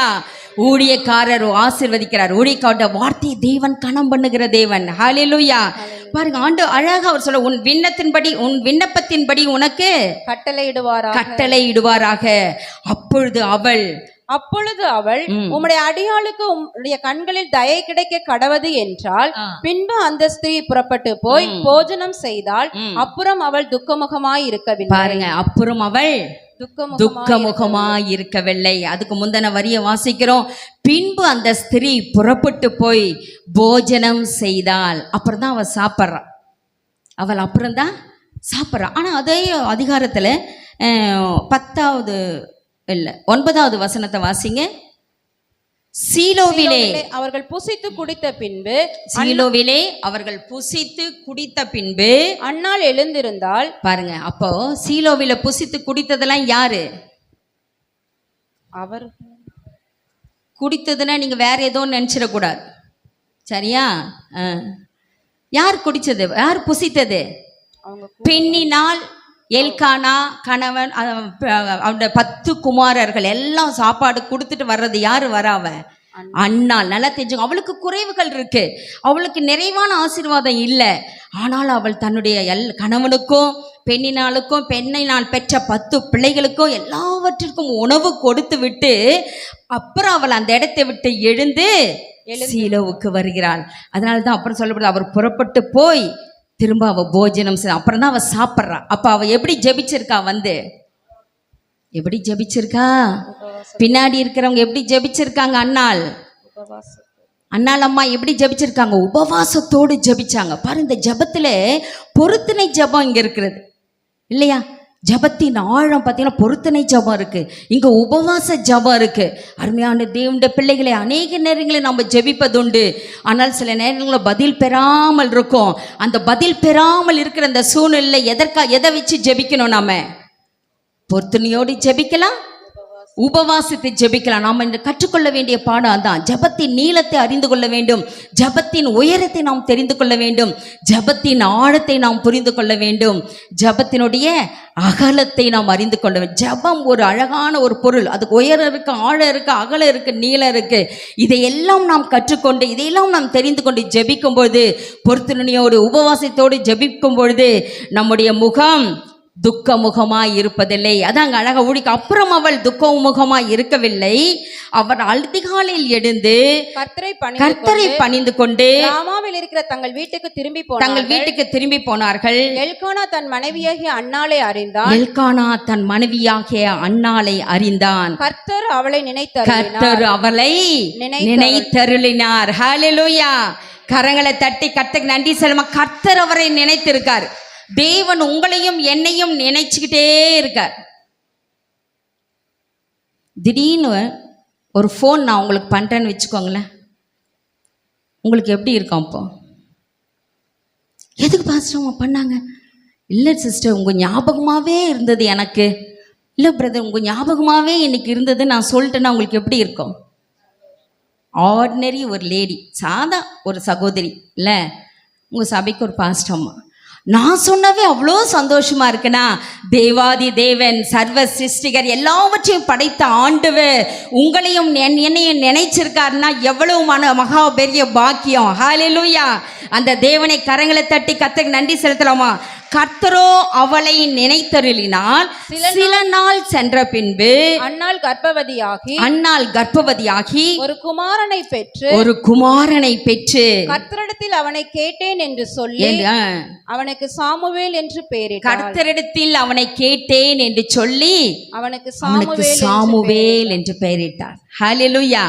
ஊழியக்காரர் ஆசீர்வதிக்கிறார். ஊழியக்காரோட வார்த்தையை தேவன் கனம் பண்ணுகிற தேவன். ஹல்லேலூயா. பாருங்க, ஆண்டு அழகா அவர் சொல்ல, உன் விண்ணப்பத்தின்படி உனக்கு கட்டளையிடுவாராக. அப்பொழுது அவள் உம்முடைய அடியாளுக்கு உம்முடைய கண்களில் தயை கிடைக்க கடவது என்றால், பின்பு அந்த ஸ்திரீ புறப்பட்டு போய் போஜனம் செய்தாள். அப்புறம் அவள் துக்கமுகமாய் இருக்கவில்லை. பாருங்க, அப்புறம் அவள் துக்கமுகமாய் இருக்கவில்லை. அதுக்கு முந்தின வரிய வாசிக்கிறோம். பின்பு அந்த ஸ்திரீ புறப்பட்டு போய் போஜனம் செய்தாள். அப்புறம் தான் அவள் சாப்பிட்றான். அப்புறம்தான் சாப்பிட்றான். ஆனால் அதே அதிகாரத்தில் 9வது வசனத்தை வாசிங்க. சீலோவிலே அவர்கள் புசித்து குடித்த பின்பு அன்னாள் எழுந்திருந்தாள். பாருங்க, அப்போ சீலோவில புசித்து குடித்ததெல்லாம் யாரு? அவர் குடித்ததுன்னா நீங்க வேற ஏதோ நினைச்சிடக்கூடாது, சரியா? யார் குடிச்சது? யார் புசித்தது? பெண்ணினால் எல்கானா கணவன், அவனுடைய 10 குமாரர்கள் எல்லாம் சாப்பாடு கொடுத்துட்டு வர்றது யாரு? வராவ அன்னாள். நல்லா தெரிஞ்சுங்க, அவளுக்கு குறைவுகள் இருக்கு, அவளுக்கு நிறைவான ஆசீர்வாதம் இல்லை. ஆனால் அவள் தன்னுடைய கணவனுக்கும் பெண்ணினால் பெற்ற 10 பிள்ளைகளுக்கும் எல்லாவற்றிற்கும் உணவு கொடுத்து விட்டு அப்புறம் அவள் அந்த இடத்தை விட்டு எழுந்து சீலோவுக்கு வருகிறாள். அதனால தான் அப்புறம் சொல்லப்படுது, அவர் புறப்பட்டு போய் திரும்ப அவ போஜனம் செய்ய, அப்புறம் தான் அவ சாப்பிட்றா. அப்ப அவ எப்படி ஜெபிச்சிருக்கா? எப்படி ஜெபிச்சிருக்கா? பின்னாடி இருக்கிறவங்க எப்படி ஜெபிச்சிருக்காங்க? அன்னாள் அம்மா எப்படி ஜெபிச்சிருக்காங்க? உபவாசத்தோடு ஜெபிச்சாங்க. பாரு, இந்த ஜெபத்துல பொருத்தனை ஜெபம் இங்க இருக்கிறது இல்லையா? ஜபத்தின் ஆழம் பார்த்தீங்கன்னா பொருத்தனை ஜபம் இருக்கு, இங்க உபவாச ஜபம் இருக்கு. அருமையான தேவனுடைய பிள்ளைகளை அநேக நேரங்களில் நம்ம ஜெபிப்பதுண்டு. ஆனால் சில நேரங்களில் பதில் பெறாமல் இருக்கும். அந்த பதில் பெறாமல் இருக்கிற அந்த சூழ்நிலையில் எதை வச்சு ஜெபிக்கணும்? நாம பொருத்தனையோடு ஜெபிக்கலாம், உபவாசித்து ஜெபிக்கலாம். நாம் இந்த கற்றுக்கொள்ள வேண்டிய பாடம் அதான். ஜபத்தின் நீளத்தை அறிந்து கொள்ள வேண்டும், ஜபத்தின் உயரத்தை நாம் தெரிந்து கொள்ள வேண்டும், ஜபத்தின் ஆழத்தை நாம் புரிந்து கொள்ள வேண்டும், ஜபத்தினுடைய அகலத்தை நாம் அறிந்து கொள்ள வேண்டும். ஜபம் ஒரு அழகான ஒரு பொருள். அதுக்கு உயரம் இருக்கு, ஆழம் இருக்கு, அகலம் இருக்கு, நீளம் இருக்கு. இதையெல்லாம் நாம் கற்றுக்கொண்டு இதையெல்லாம் நாம் தெரிந்து கொண்டு ஜெபிக்கும் பொழுது, பொருத்தனையோடு உபவாசத்தோடு ஜெபிக்கும் பொழுது நம்முடைய முகம் துக்க முகமாய் இருப்பதில்லை. அதாங்க அழகா ஊழிக்க. அப்புறம் அவள் துக்க முகமாய் இருக்கவில்லை. அவர் அதிகாலையில் எழுந்து கர்த்தரை பணிந்து கொண்டு ராமாவில் இருக்கிற தங்கள் வீட்டுக்கு திரும்பி போனார்கள். எல்கானா தன் மனைவியாகிய அன்னாளை அறிந்தான். கர்த்தர் அவளை நினைத்தருளினார். ஹல்லேலூயா. கரங்களை தட்டி கர்த்தருக்கு நன்றி சொல்லுமா. கர்த்தர் அவரை நினைத்திருக்கார். தேவன் உங்களையும் என்னையும் நினைச்சுக்கிட்டே இருக்கார். திடீர்னு ஒரு ஃபோன் நான் உங்களுக்கு பண்ணுறேன்னு வச்சுக்கோங்களேன், உங்களுக்கு எப்படி இருக்கும்? அப்போ எதுக்கு பாஸ்டர் பண்ணாங்க? இல்லை சிஸ்டர், உங்கள் ஞாபகமாகவே இருந்தது எனக்கு. இல்லை பிரதர், உங்கள் ஞாபகமாகவே இன்னைக்கு இருந்தது நான் சொல்லிட்டேன்னா உங்களுக்கு எப்படி இருக்கும்? ஆர்டினரி ஒரு லேடி, சாதா ஒரு சகோதரி, இல்லை உங்கள் சபைக்கு ஒரு பாஸ்டம்மா, நான் சொன்னவே அவ்வளோ சந்தோஷமா இருக்குன்னா, தேவாதி தேவன் சர்வ சிருஷ்டிகர் எல்லாவற்றையும் படைத்த ஆண்டவர் உங்களையும் என்னையும் நினைச்சிருக்காருன்னா எவ்வளவு மகா பெரிய பாக்கியம். ஹல்லேலூயா. அந்த தேவனை கரங்களை தட்டி கர்த்தருக்கு நன்றி செலுத்தலாமா? கர்த்தரோ அவளை நினைத்தருளினால் சில நாள் சென்ற பின்பு அன்னாள் கர்ப்பவதியாகி ஒரு குமாரனை பெற்று கர்த்தரிடத்தில் அவனை கேட்டேன் என்று சொல்லி அவனுக்கு சாமுவேல் என்று பெயரிட்டாள். கர்த்தரிடத்தில் அவனை கேட்டேன் என்று சொல்லி அவனுக்கு சாமுவேல் என்று பெயரிட்டார். ஹல்லேலூயா.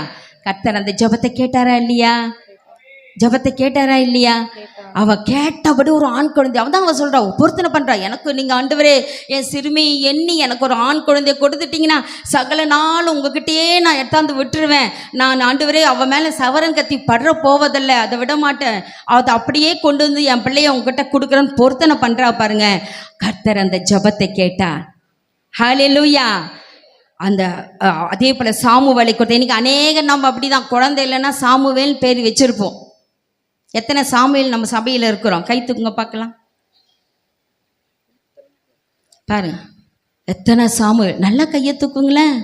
கர்த்தர் அந்த ஜெபத்தை கேட்டாரா இல்லையா? ஜபத்தை கேட்டாரா இல்லையா? அவ கேட்டபடி ஒரு ஆண் குழந்தை, அவன் தான் அவன் சொல்றா, பொருத்தனை பண்றா, எனக்கு நீங்க ஆண்டவரே என் சிறுமி எண்ணி எனக்கு ஒரு ஆண் குழந்தைய கொடுத்துட்டீங்கன்னா சகல நாள் உங்ககிட்டயே நான் எடுத்தாந்து விட்டுருவேன். நான் ஆண்டவரே அவ மேல சவரன் கத்தி படுற போவதில்லை, அதை விட மாட்டேன், அதை அப்படியே கொண்டு வந்து என் பிள்ளைய உங்ககிட்ட கொடுக்குறேன்னு பொருத்தனை பண்றா பாருங்க. கர்த்தர் அந்த ஜபத்தை கேட்டார். ஹல்லேலூயா. அந்த அதே போல சாமுவேலை கொடுத்த. இன்னைக்கு அநேக நம்ம அப்படிதான், குழந்தை இல்லைன்னா சாமுவேல் பேர் வச்சிருப்போம். எத்தனை சாமுவேல் நம்ம சபையில் இருக்கிறோம்? கை தூக்குங்க பார்க்கலாம். பாருங்க எத்தனை சாமுவேல். நல்லா கையை தூக்குங்களேன்.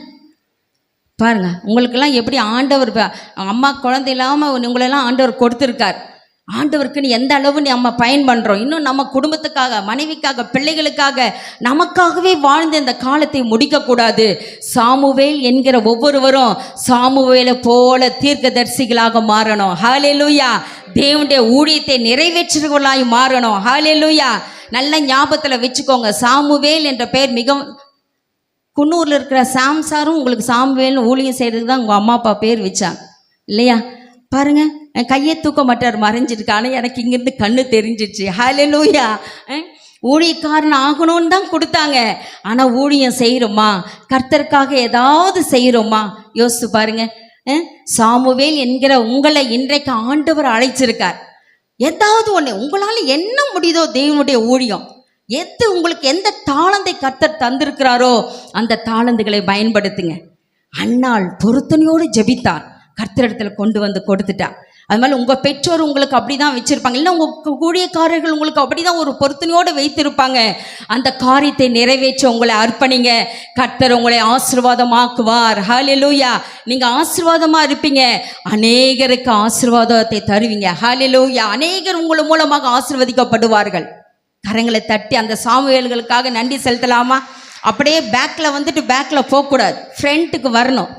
பாருங்க உங்களுக்கெல்லாம் எப்படி ஆண்டவர், அம்மா குழந்தை இல்லாமல் உங்களெல்லாம் ஆண்டவர் கொடுத்துருக்கார். ஆண்டவருக்குன்னு எந்த அளவு நம்ம பயன் பண்ணுறோம். இன்னும் நம்ம குடும்பத்துக்காக, மனைவிக்காக, பிள்ளைகளுக்காக, நமக்காகவே வாழ்ந்த இந்த காலத்தை முடிக்கக்கூடாது. சாமுவேல் என்கிற ஒவ்வொருவரும் சாமுவேலை போல தீர்க்கதரிசிகளாக மாறணும். ஹல்லேலூயா. தேவனுடைய ஊழியத்தை நிறைவேற்றுவர்களாய் மாறணும். ஹல்லேலூயா. நல்ல ஞாபகத்தில் வச்சுக்கோங்க. சாமுவேல் என்ற பெயர் மிகவும், குன்னூரில் இருக்கிற சாம்சாரும் உங்களுக்கு சாமுவேல்னு ஊழியம் செய்கிறதுக்கு தான் உங்கள் அம்மா அப்பா பேர் வச்சாங்க இல்லையா? பாருங்க, கையை தூக்க மாட்டார், மறைஞ்சிருக்கு. ஆனால் எனக்கு இங்கேருந்து கண்ணு தெரிஞ்சிச்சு. ஹல்லேலூயா. ஊழியக்காரன் ஆகணும்னு தான் கொடுத்தாங்க. ஆனால் ஊழியம் செய்கிறோமா? கர்த்தருக்காக ஏதாவது செய்கிறோமா? யோசிச்சு பாருங்க. சாமுவேல் என்கிற உங்களை இன்றைக்கு ஆண்டவர் அழைச்சிருக்கார். ஏதாவது ஒன்று உங்களால் என்ன முடியுதோ தேவனுடைய ஊழியம், உங்களுக்கு எந்த தாளந்தை கர்த்தர் தந்திருக்கிறாரோ அந்த தாளந்துகளை பயன்படுத்துங்க. அன்னாள் பொருத்தனையோடு ஜெபித்தார், கர்த்தரிடத்துல கொண்டு வந்து கொடுத்துட்டா. அது மாதிரி உங்கள் பெற்றோர் உங்களுக்கு அப்படி தான் வச்சுருப்பாங்க, இல்லை உங்கள் ஊழியக்காரர்கள் உங்களுக்கு அப்படி தான் ஒரு பொருத்தனையோடு வைத்திருப்பாங்க. அந்த காரியத்தை நிறைவேற்ற உங்களை அர்ப்பணிங்க. கர்த்தர் உங்களை ஆசீர்வாதமாக்குவார். ஹல்லேலூயா. நீங்கள் ஆசீர்வாதமாக இருப்பீங்க, அநேகருக்கு ஆசீர்வாதத்தை தருவீங்க. ஹல்லேலூயா. அநேகர் உங்கள் மூலமாக ஆசீர்வதிக்கப்படுவார்கள். கரங்களை தட்டி அந்த சாமுவேல்களுக்காக நன்றி செலுத்தலாமா? அப்படியே பேக்கில் வந்துட்டு பேக்கில் போகக்கூடாது, ஃப்ரண்ட்டுக்கு வரணும்,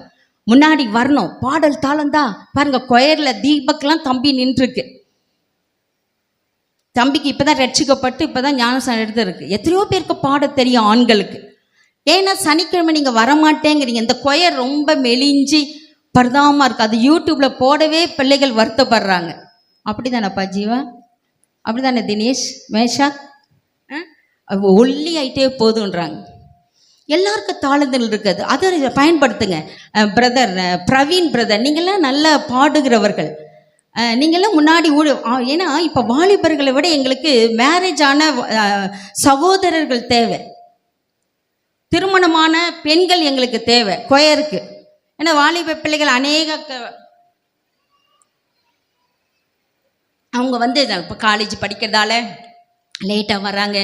முன்னாடி வரணும். பாடல் தாளந்தா பாருங்க. கொயர்ல தீபக்லாம் தம்பி நின்றுருக்கு. தம்பிக்கு இப்பதான் ரட்சிக்கப்பட்டு இப்பதான் ஞானஸ்நானம் எடுத்துருக்கு. எத்தனையோ பேருக்கு பாட தெரியும் ஆண்களுக்கு. ஏன்னா சனிக்கிழமை நீங்க வரமாட்டேங்கிறீங்க. இந்த கொயர் ரொம்ப மெலிஞ்சி பரிதாபமா இருக்கு. அது யூடியூப்ல போடவே பிள்ளைகள் வருத்தப்படுறாங்க. அப்படிதானப்பா ஜீவா? அப்படிதானே தினேஷ், மேஷா? ஒல்லி ஆயிட்டே போதுன்றாங்க. எல்லாருக்கும் தாளந்தல் இருக்குது, அதை பயன்படுத்துங்க. பிரதர் பிரவீன் பிரதர், நீங்கள்லாம் நல்லா பாடுகிறவர்கள், நீங்கள்லாம் முன்னாடி ஏன்னா இப்போ வாலிபர்களை விட எங்களுக்கு மேரேஜ் ஆன சகோதரர்கள் தேவை, திருமணமான பெண்கள் எங்களுக்கு தேவை கொயருக்கு. ஏன்னா வாலிப பிள்ளைகள் அவங்க வந்து இப்போ காலேஜ் படிக்கிறதால லேட்டாக வர்றாங்க.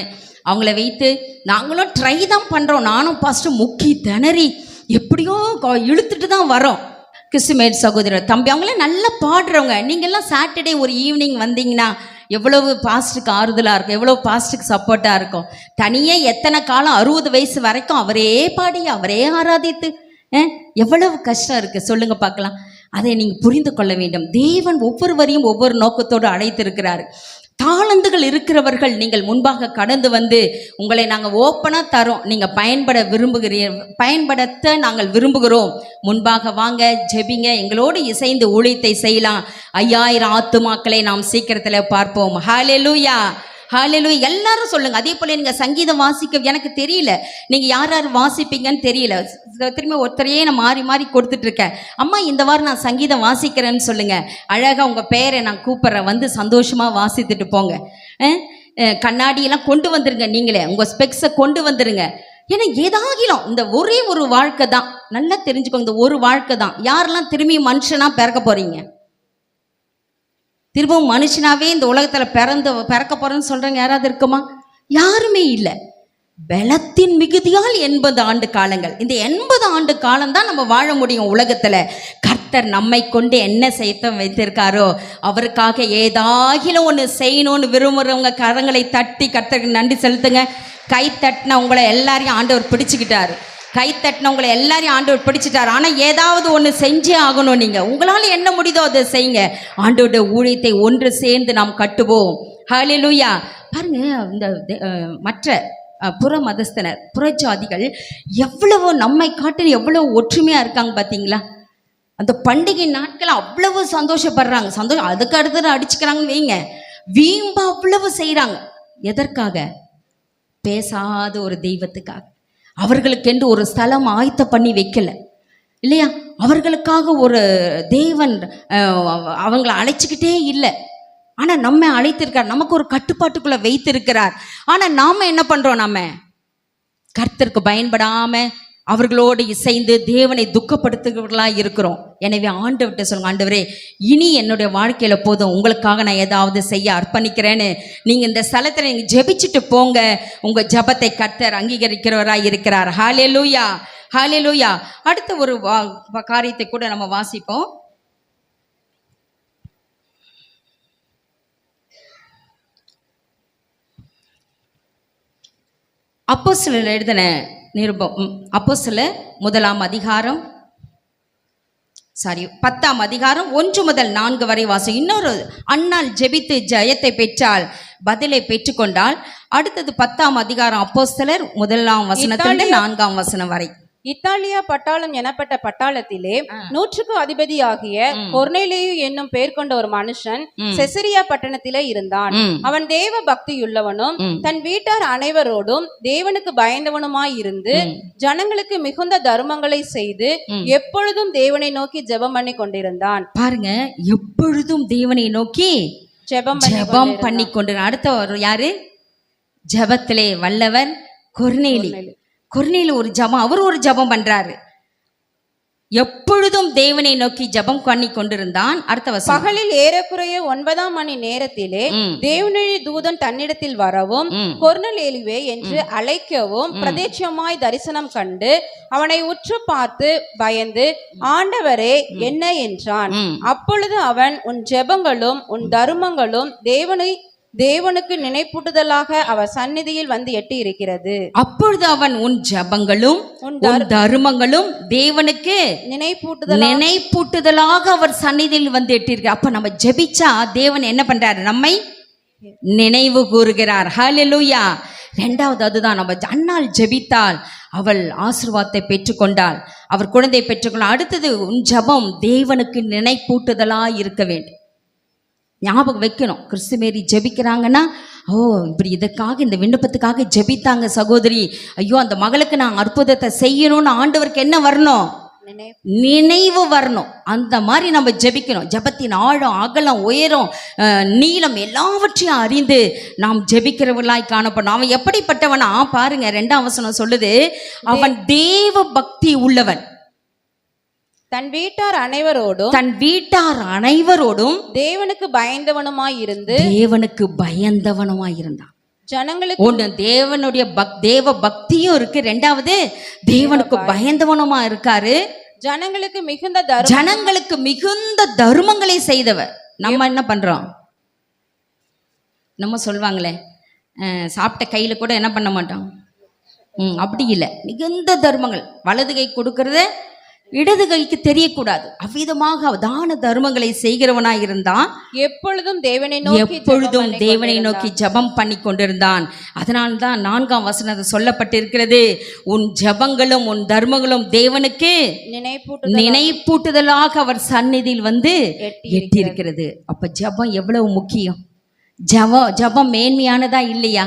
அவங்கள வைத்து நாங்களும் ட்ரை தான் பண்ணுறோம். நானும் ஃபஸ்ட்டு முக்கி திணறி எப்படியோ இழுத்துட்டு தான் வரோம். கிறிஸ்துமேட் சகோதரர் தம்பி அவங்களாம் நல்லா பாடுறவங்க. நீங்கள்லாம் சாட்டர்டே ஒரு ஈவினிங் வந்தீங்கன்னா எவ்வளவு பாஸ்ட்டுக்கு ஆறுதலாக இருக்கும், எவ்வளோ பாஸ்ட்டுக்கு சப்போர்ட்டாக இருக்கும். தனியாக எத்தனை காலம் 60 வயசு வரைக்கும் அவரே பாடி அவரே ஆராதித்து எவ்வளவு கஷ்டம் இருக்குது சொல்லுங்கள் பார்க்கலாம். அதை நீங்கள் புரிந்து கொள்ள வேண்டும். தேவன் ஒவ்வொருவரையும் ஒவ்வொரு நோக்கத்தோடு அழைத்திருக்கிறார். தாளந்துகள் இருக்கிறவர்கள் நீங்கள் முன்பாக கடந்து வந்து உங்களை நாங்கள் ஓப்பனாக தரோம், நீங்கள் பயன்படுத்த நாங்கள் விரும்புகிறோம், முன்பாக வாங்க, ஜெபிங்க, எங்களோடு இசைந்து ஊழியத்தை செய்யலாம். 5000 ஆத்துமாக்களை நாம் சீக்கிரத்தில் பார்ப்போம். ஹல்லேலூயா, ஹல்லேலூயா. எல்லாரும் சொல்லுங்க. அதே போல நீங்க சங்கீதம் வாசிக்க எனக்கு தெரியல, நீங்க யார் யார் வாசிப்பீங்கன்னு தெரியல. திரும்ப ஒருத்தரையே நான் மாறி மாறி கொடுத்துட்டு இருக்கேன். அம்மா இந்த வாரம் நான் சங்கீதம் வாசிக்கிறேன்னு சொல்லுங்க. அழகா உங்க பேரை நான் கூப்பிட்றேன், வந்து சந்தோஷமா வாசித்துட்டு போங்க. கண்ணாடியெல்லாம் கொண்டு வந்துருங்க, நீங்களே உங்க ஸ்பெக்ஸை கொண்டு வந்துருங்க. ஏன்னா ஏதாகிலும் இந்த ஒரே ஒரு வாழ்க்கை தான், நல்லா தெரிஞ்சுக்கோங்க, இந்த ஒரு வாழ்க்கை தான். யாரெல்லாம் திரும்பி மனுஷனா பிறக்க போறீங்க? திரும்பவும் மனுஷனாவே இந்த உலகத்தில் பிறக்க போறேன்னு சொல்றவங்க யாராவது இருக்குமா? யாருமே இல்லை. பலத்தின் மிகுதியால் 80 ஆண்டு காலங்கள், இந்த 80 ஆண்டு காலம்தான் நம்ம வாழ முடியும் உலகத்தில். கர்த்தர் நம்மை கொண்டு என்ன செய்ய வைத்திருக்காரோ அவருக்காக ஏதாகிலும் ஒன்று செய்யணும்னு விரும்புகிறவங்க கரங்களை தட்டி கர்த்தருக்கு நன்றி செலுத்துங்க. கை தட்டின உங்களை எல்லாரையும் ஆண்டவர் பிடிச்சிக்கிட்டாரு. கை தட்டினவங்களை எல்லாரையும் ஆண்டவர் பிடிச்சிட்டார். ஆனால் ஏதாவது ஒன்று செஞ்சே ஆகணும். நீங்கள் உங்களால் என்ன முடியுதோ அதை செய்யுங்க. ஆண்டவருடைய ஊழியத்தை ஒன்று சேர்ந்து நாம் கட்டுவோம். ஹல்லேலூயா. பாருங்க, இந்த மற்ற புற மதஸ்தனர் புறஜாதிகள் எவ்வளவோ நம்மை காட்டில் எவ்வளோ ஒற்றுமையாக இருக்காங்க பார்த்தீங்களா? அந்த பண்டிகை நாட்கள் அவ்வளவு சந்தோஷப்படுறாங்க. அதுக்கு அடுத்தது அடிச்சுக்கிறாங்கன்னு வைங்க, வீம்பா அவ்வளவு செய்கிறாங்க. எதற்காக? பேசாத ஒரு தெய்வத்துக்காக. அவர்களுக்கென்று ஒரு ஸ்தலம் ஆயத்த பண்ணி வைக்கல இல்லையா? அவர்களுக்காக ஒரு தேவன் அவங்கள அழைச்சிக்கிட்டே இல்லை. ஆனால் நம்ம அழைத்திருக்கார், நமக்கு ஒரு கட்டுப்பாட்டுக்குள்ளே வைத்திருக்கிறார். ஆனால் நாம் என்ன பண்ணுறோம்? நம்ம கர்த்தருக்கு பயன்படாமல் அவர்களோடு இசைந்து தேவனை துக்கப்படுத்துகிறவர்களாக இருக்கிறோம். எனவே ஆண்டவர்கிட்ட சொல்லுங்க, ஆண்டவரே இனி என்னுடைய வாழ்க்கையில் போதும், உங்களுக்காக நான் ஏதாவது செய்ய அர்ப்பணிக்கிறேன்னு நீங்கள் இந்த ஸ்தலத்தில் நீங்கள் ஜெபிச்சுட்டு போங்க. உங்கள் ஜெபத்தை கர்த்தர் அங்கீகரிக்கிறவராக இருக்கிறார். ஹல்லேலூயா, ஹல்லேலூயா. அடுத்த ஒரு காரியத்தை கூட நம்ம வாசிப்போம். அப்போஸ்தலர் எழுதின நிருபம், அப்போஸ்தலர் 1ஆம் அதிகாரம் 10ஆம் அதிகாரம் 1 முதல் 4 வரை வாசம். இன்னொரு அன்னாள் ஜெபித்து ஜெயத்தை பெற்றால், பதிலை பெற்றுக்கொண்டால். அடுத்தது 10ஆம் அதிகாரம் அப்போஸ்தலர் 1ஆம் வசனத்திலிருந்து 4ஆம் வசனம் வரை. இத்தாலியா பட்டாளம் எனப்பட்ட பட்டாளத்திலே 100க்கு அதிபதியாகிய கொர்நேலியு என்னும் பெயர் கொண்ட ஒரு மனுஷன் செசரியா பட்டணத்திலே இருந்தான். அவன் தேவ பக்தியுள்ளவனும் தன் வீட்டார் அனைவரோடும் தேவனுக்கு பயந்தவனுமாய் இருந்து ஜனங்களுக்கு மிகுந்த தர்மங்களை செய்து எப்பொழுதும் தேவனை நோக்கி ஜெபம் பண்ணி கொண்டிருந்தான். பாருங்க, எப்பொழுதும் தேவனை நோக்கி ஜெபம் பண்ணி கொண்டிருந்தான். அடுத்த யாரு? ஜெபத்திலே வல்லவர் கொர்நேலி. கொர்நேலி ஒரு ஜெபம், அவர் ஒரு ஜெபம் பண்றாரு. எப்பொழுதும் தேவனை நோக்கி ஜெபம் பண்ணி கொண்டிருந்தான். அடுத்த வசனம், பகலில் ஏறக்குறைய 9ஆம் மணி நேரத்திலே தேவனுடைய தூதன் தன்னிடத்தில் வரவும் கொர்நேலியுவே என்று அழைக்கவும் பிரத்யட்சமாய் தரிசனம் கண்டு அவனை உற்று பார்த்து பயந்து, ஆண்டவரே என்ன என்றான். அப்பொழுது அவன், உன் ஜெபங்களும் உன் தர்மங்களும் தேவனுக்கு நினைப்பூட்டுதலாக அவர் சந்நிதியில் வந்து எட்டி இருக்கிறது. அப்பொழுது அவன், உன் ஜெபங்களும் உன் தர்மங்களும் தேவனுக்கு நினைப்பூட்டுதலாக அவர் சந்நிதியில் வந்து எட்டியிருக்கு. அப்ப நம்ம ஜெபிச்சா தேவன் என்ன பண்றாரு? நம்மை நினைவு கூறுகிறார். ஹல்லேலூயா. 2வது அதுதான், நம்ம அன்னாள் ஜெபித்தால் அவள் ஆசீர்வாதத்தை பெற்றுக்கொண்டாள், அவர் குழந்தை பெற்றுக்கொண்டாள். அடுத்தது, உன் ஜெபம் தேவனுக்கு நினைப்பூட்டுதலா இருக்க வேண்டும். ஞாபகம் வைக்கணும். கிறிஸ்துமேரி ஜெபிக்கிறாங்கன்னா, ஓ இப்படி இதற்காக இந்த விண்ணப்பத்துக்காக ஜெபித்தாங்க சகோதரி, ஐயோ அந்த மகளுக்கு நான் அற்புதத்தை செய்யணும்னு ஆண்டவருக்கு என்ன வரணும்? நினைவு வரணும். அந்த மாதிரி நம்ம ஜெபிக்கணும். ஜெபத்தின் ஆழம், அகலம், உயரம், நீளம் எல்லாவற்றையும் அறிந்து நாம் ஜெபிக்கிறவர்களாய் காணப்படணும். அவன் எப்படிப்பட்டவனா பாருங்க, 2ஆம் வசனம் சொல்லுது, அவன் தேவ பக்தி உள்ளவன். தன் வீட்டார் அனைவரோடும் தேவனுக்கு பயந்தவனுமாய் இருந்தான். ஜனங்களுக்கு ஒன்று தேவனுடைய தேவ பக்தியும் இருக்கு, 2வது தேவனுக்கு பயந்தவனுமா இருக்காரு. ஜனங்களுக்கு மிகுந்த தர்மங்களை செய்தவர். நம்ம என்ன பண்றோம்? நம்ம சொல்வாங்களே, சாப்பிட்ட கையில கூட என்ன பண்ண மாட்டோம். அப்படி இல்லை, மிகுந்த தர்மங்கள். வலது கை கொடுக்கறத இடது கைக்கு தெரியக்கூடாது. அவ்விதமாக தான தர்மங்களை செய்கிறவனாய் இருந்தான். எப்பொழுதும் தேவனை நோக்கி ஜெபம் பண்ணி கொண்டிருந்தான். அதனால்தான் 4ஆம் வசனம் சொல்லப்பட்டிருக்கிறது, உன் ஜெபங்களும் உன் தர்மங்களும் தேவனுக்கு நினைப்பூட்டுதலாக அவர் சந்நிதியில் வந்து எட்டியிருக்கிறது. அப்ப ஜெபம் எவ்வளவு முக்கியம். ஜெபம் மேன்மையானதா இல்லையா?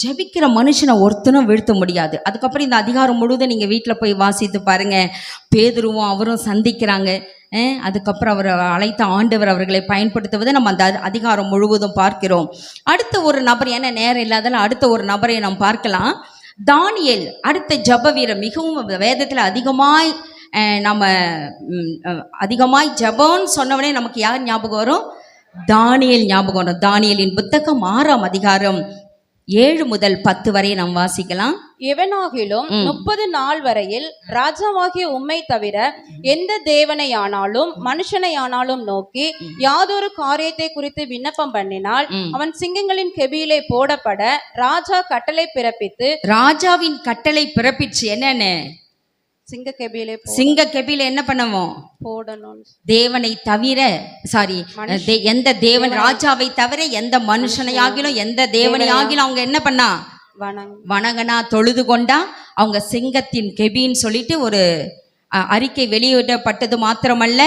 ஜெபிக்கிற மனுஷனை ஒருத்தனும் வீழ்த்த முடியாது. அதுக்கப்புறம் இந்த அதிகாரம் முழுவதும் நீங்கள் வீட்டில் போய் வாசித்து பாருங்க. பேதுருவும் அவரும் சந்திக்கிறாங்க. அதுக்கப்புறம் அவர் அழைத்த ஆண்டவர் அவர்களை பயன்படுத்துவதை நம்ம அந்த அதிகாரம் முழுவதும் பார்க்கிறோம். அடுத்த ஒரு நபர், என்ன நேரம் இல்லாதால அடுத்த ஒரு நபரை நாம் பார்க்கலாம். தானியேல் அடுத்த ஜெப வீரர். மிகவும் வேதத்தில் அதிகமாய் ஜெபம்னு சொன்னவனே நமக்கு யார் ஞாபகம் வரும்? தானியேல் ஞாபகம் வரும். தானியேலின் புத்தகம் 6ஆம் அதிகாரம் 7 முதல் 10 வரை நாம் வாசிக்கலாம். எவனாகிலும் 30 நாள் வரையில் ராஜாவாகிய உம்மை தவிர எந்த தேவனையானாலும் மனுஷனையானாலும் நோக்கி யாதொரு காரியத்தை குறித்து விண்ணப்பம் பண்ணினால் அவன் சிங்கங்களின் கெபியிலே போடப்பட ராஜா கட்டளை பிறப்பித்து. ராஜாவின் கட்டளை பிறப்பிச்சு என்னன்னு? சிங்க கெபியில என்ன பண்ணுவோம்? போடணும். தேவனை தவிர எந்த தேவன், ராஜாவை தவிர எந்த மனுஷனையாகிலும் எந்த தேவனையாகிலும் அவங்க என்ன பண்ணா? வணங்கனா, தொழுது கொண்டா அவங்க சிங்கத்தின் கெபின்னு சொல்லிட்டு ஒரு அறிக்கை வெளியிடப்பட்டது மாத்திரமல்ல,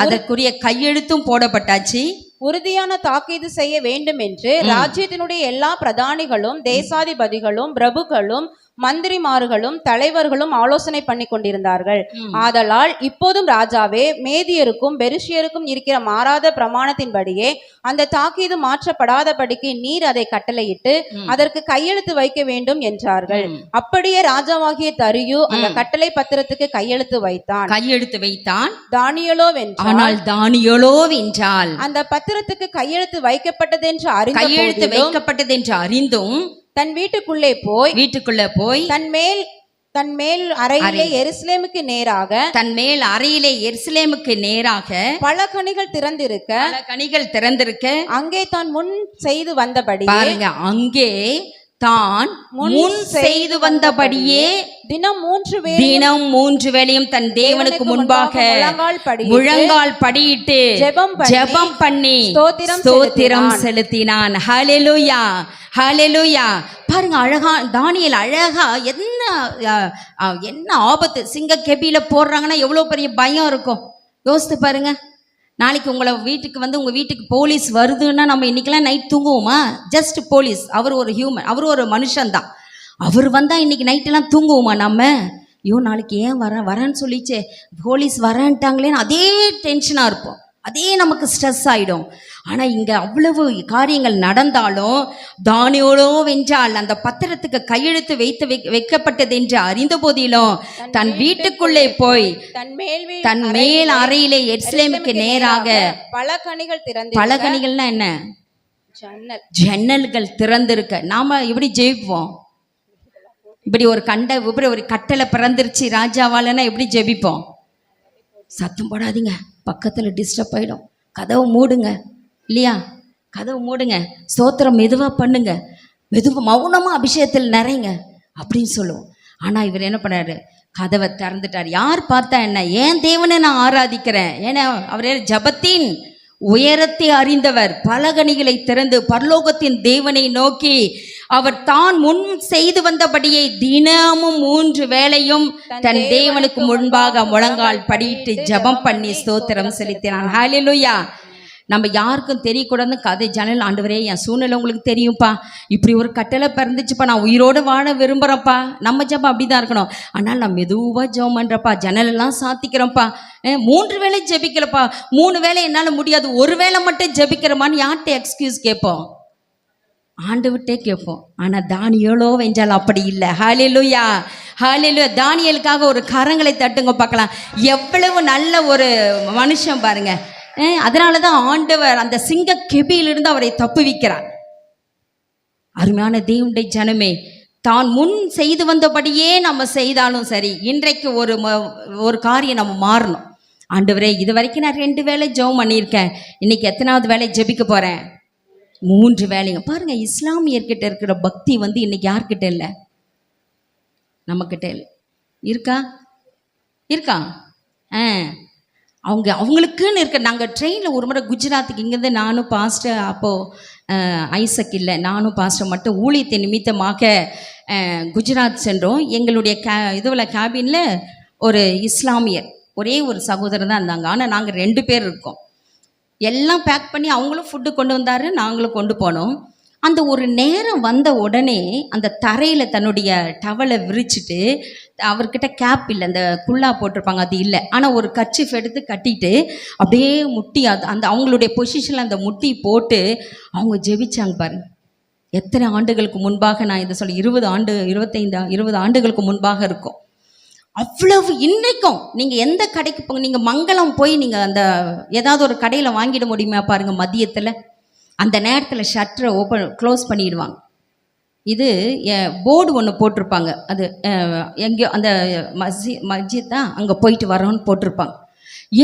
அதற்குரிய கையெழுத்தும் போடப்பட்டாச்சு. உறுதியான தாக்கீது செய்ய வேண்டும் என்று ராஜ்யத்தினுடைய எல்லா பிரதானிகளும் தேசாதிபதிகளும் பிரபுக்களும் மந்திரிமார்களும் தலைவர்களும் ஆலோசனை பண்ணி கொண்டிருந்தார்கள். ஆதலால் இப்போதும் ராஜாவே, மேதியருக்கும் பெருஷியருக்கும் இருக்கிற மாறாத பிரமாணத்தின்படியே அந்த தாக்கீது மாற்றப்படாதபடிக்கு நீர் அதை கட்டளையிட்டு அதற்கு கையெழுத்து வைக்க வேண்டும் என்றார்கள். அப்படியே ராஜாவாகிய தரியு அந்த கட்டளை பத்திரத்துக்கு கையெழுத்து வைத்தான். தானியேலோ வென்றால் அந்த பத்திரத்துக்கு கையெழுத்து வைக்கப்பட்டதென்று அறிந்தும் தன் வீட்டுக்குள்ளே போய் தன் மேல் அறையிலே எருசலேமுக்கு நேராக பல கனிகள் திறந்திருக்க அங்கே தான் முன் செய்து வந்தபடியே தினம் 3 வேளையும் தன் தேவனுக்கு முன்பாக முழங்கால் படியிட்டு ஜெபம் பண்ணி ஸ்தோத்திரம் செலுத்தினான். ஹல்லேலூயா, ஹல்லேலூயா. பாருங்க, அழகா தானியேல் அழகா என்ன ஆபத்து. சிங்க கெபியில போடுறாங்கன்னா எவ்வளவு பெரிய பயம் இருக்கும். யோசித்து பாருங்க. நாளைக்கு உங்கள் வீட்டுக்கு போலீஸ் வருதுன்னா நம்ம இன்னைக்கெல்லாம் நைட் தூங்குவோமா? ஜஸ்ட் போலீஸ், அவர் ஒரு ஹியூமன், அவர் ஒரு மனுஷன்தான். அவர் வந்தால் இன்னைக்கு நைட்டெல்லாம் தூங்குவோமா நம்ம? ஐயோ நாளைக்கு ஏன் வரேன்னு சொல்லிச்சே, போலீஸ் வரேன்ட்டாங்களேன்னு அதே டென்ஷனாக இருப்போம். அதே நமக்கு ஸ்ட்ரெஸ் ஆகிடும். ஆனால் இங்கே அவ்வளவு காரியங்கள் நடந்தாலும் தானியேலோ வென்றால் அந்த பத்திரத்துக்கு கையெழுத்து வைக்கப்பட்டது என்று அறிந்த போதிலும் தன் வீட்டுக்குள்ளே போய் தன் மேல் அறையிலே எருசலேமுக்கு நேராக பல கனிகள்னா என்ன? ஜன்னல்கள் திறந்திருக்க. நாம எப்படி ஜெபிப்போம்? இப்படி ஒரு கட்டளை பிறந்துருச்சு ராஜாவாலன்னா எப்படி ஜெபிப்போம்? சத்தம் போடாதீங்க, பக்கத்தில் டிஸ்டர்ப் ஆகிடும், கதவை மூடுங்க, இல்லையா? கதவை மூடுங்க, ஸ்தோத்திரம் மெதுவாக பண்ணுங்க, மௌனமாக அபிஷேகத்தில் நிறைங்க அப்படின்னு சொல்லுவோம். ஆனால் இவர் என்ன பண்ணாரு? கதவை திறந்துட்டார். யார் பார்த்தா என்ன? ஏன் தேவனை நான் ஆராதிக்கிறேன். ஏன்னா அவர் ஜபத்தின் உயரத்தை அறிந்தவர். பலகணிகளை திறந்து பரலோகத்தின் தேவனை நோக்கி அவர் தான் முன் செய்து வந்தபடியே தினமும் 3 வேளையும் தன் தேவனுக்கு முன்பாக முழங்கால் படியிட்டு ஜெபம் பண்ணி ஸ்தோத்திரம் செலுத்தினான். ஹல்லேலூயா. நம்ம யாருக்கும் தெரியக்கூடாதுன்னு கதை ஜன்னல், ஆண்டவரே என் சூழ்நிலை உங்களுக்கு தெரியும்ப்பா, இப்படி ஒரு கட்டளை பிறந்துச்சுப்பா, நான் உயிரோடு வாழ விரும்புகிறேன்ப்பா. நம்ம ஜெபம் அப்படி தான் இருக்கணும். ஆனால் நான் மெதுவாக ஜெபம் பண்ணுறப்பா, ஜன்னலெல்லாம் சாத்திக்கிறேன்ப்பா, 3 வேளை ஜெபிக்கலப்பா, 3 வேளை என்னால் முடியாது, ஒரு வேளை மட்டும் ஜெபிக்கிறமான்னு யார்கிட்ட எக்ஸ்கியூஸ் கேட்போம்? ஆண்டவர்கிட்டே கேட்போம். ஆனால் தானியேலோ வெஞ்சால் அப்படி இல்லை. ஹல்லேலூயா, ஹல்லேலூயா. தானியேலுக்காக ஒரு கரங்களை தட்டுங்க பார்க்கலாம். எவ்வளவு நல்ல ஒரு மனுஷன் பாருங்க. அதனால தான் ஆண்டவர் அந்த சிங்க கெபியிலிருந்து அவரை தப்புவிக்கிறார். அருமையான தேவனுடைய ஜனமே, தான் முன் செய்து வந்தபடியே நம்ம செய்தாலும் சரி, இன்றைக்கு ஒரு காரியம் நம்ம மாறணும். ஆண்டவரே, இது வரைக்கும் நான் 2 வேளை ஜெபம் பண்ணியிருக்கேன், இன்னைக்கு எத்தனாவது வேளை ஜெபிக்க போகிறேன்? 3 வேளைங்க. பாருங்க, இஸ்லாமியர்கிட்ட இருக்கிற பக்தி இன்னைக்கு யார்கிட்ட இல்லை? நம்மக்கிட்ட இல்லை. இருக்கா? அவங்களுக்குன்னு இருக்க. நாங்கள் ட்ரெயினில் ஒரு முறை குஜராத்துக்கு இங்கேருந்து நானும் பாஸ்டர், அப்போது ஐசக் இல்லை, நானும் பாஸ்டர் மட்டும் ஊழியத்தை நிமித்தமாக குஜராத் சென்றோம். எங்களுடைய இதுவில் கேபினில் ஒரு இஸ்லாமியர் ஒரே ஒரு சகோதரர் தான் இருந்தாங்க. ஆனால் நாங்கள் 2 பேர் இருக்கோம். எல்லாம் பேக் பண்ணி அவங்களும் ஃபுட்டு கொண்டு வந்தார், நாங்களும் கொண்டு போனோம். அந்த ஒரு நேரம் வந்த உடனே அந்த தரையில் தன்னுடைய டவலை விரிச்சிட்டு, அவர்கிட்ட கேப் இல்லை, அந்த குல்லா போட்டிருப்பாங்க அது இல்லை, ஆனால் ஒரு கர்ச்சீஃப் எடுத்து கட்டிட்டு அப்படியே முட்டி அந்த அவங்களுடைய பொசிஷனில் அந்த முட்டி போட்டு அவங்க ஜெபிச்சாங்க பாருங்க. எத்தனை ஆண்டுகளுக்கு முன்பாக நான் இதை சொல்லி 20 ஆண்டுகளுக்கு முன்பாக இருக்கும். அவ்வளவு இன்றைக்கும் நீங்கள் எந்த கடைக்கு போங்க, நீங்கள் மங்களம் போய் நீங்கள் அந்த ஏதாவது ஒரு கடையில் வாங்கிட முடியுமா பாருங்கள். மதியத்தில் அந்த நேரத்தில் ஷட்டரை க்ளோஸ் பண்ணிடுவாங்க. இது போர்டு ஒன்று போட்டிருப்பாங்க, அது எங்கேயோ அந்த மஸ்ஜித் தான், அங்கே போயிட்டு வரோன்னு போட்டிருப்பாங்க.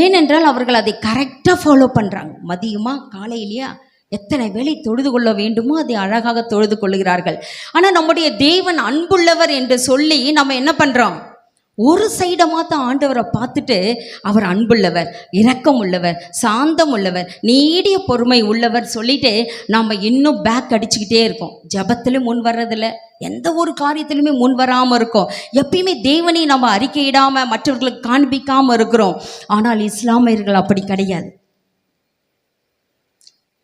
ஏனென்றால் அவர்கள் அதை கரெக்டாக ஃபாலோ பண்ணுறாங்க. மதியமா காலையிலையா எத்தனை வேளை தொழுது கொள்ள வேண்டுமோ அதை அழகாக தொழுது கொள்ளுகிறார்கள். ஆனால் நம்முடைய தேவன் அன்புள்ளவர் என்று சொல்லி நம்ம என்ன பண்ணுறோம்? ஒரு சைடமாக தான் ஆண்டவரை பார்த்துட்டு அவர் அன்புள்ளவர், இரக்கம் உள்ளவர், சாந்தம் உள்ளவர், நீடிய பொறுமை உள்ளவர் சொல்லிட்டு நம்ம இன்னும் பேக் அடிச்சுக்கிட்டே இருக்கோம். ஜபத்திலும் முன் வர்றதில்ல, எந்த ஒரு காரியத்திலுமே முன் வராமல் இருக்கோம். எப்பயுமே தேவனை நம்ம அறிக்கையிடாமல் மற்றவர்களுக்கு காண்பிக்காமல் இருக்கிறோம். ஆனால் இஸ்லாமியர்கள் அப்படி கிடையாது.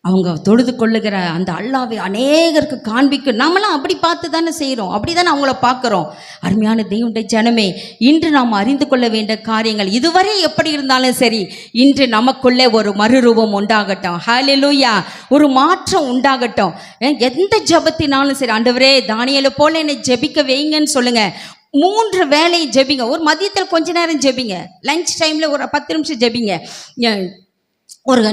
அவங்க தொழுது கொள்ளுகிற அந்த அல்லாவை அநேகருக்கு காண்பிக்கும். நம்மளாம் அப்படி பார்த்து தானே செய்கிறோம், அப்படி தானே அவங்கள பார்க்குறோம். அருமையான தேவனுடைய ஜனமே, இன்று நாம் அறிந்து கொள்ள வேண்டிய காரியங்கள் இதுவரை எப்படி இருந்தாலும் சரி, இன்று நமக்குள்ளே ஒரு மறுரூபம் உண்டாகட்டும். ஹல்லேலூயா, ஒரு மாற்றம் உண்டாகட்டும். எந்த ஜெபத்தினாலும் சரி, ஆண்டவரே தானியேலை போல என்னை ஜெபிக்க வைங்கன்னு சொல்லுங்க. 3 வேளை ஜெபிங்க. ஒரு மதியத்தில் கொஞ்ச நேரம் ஜெபிங்க, லஞ்ச் டைமில் ஒரு 10 நிமிஷம் ஜெபிங்க.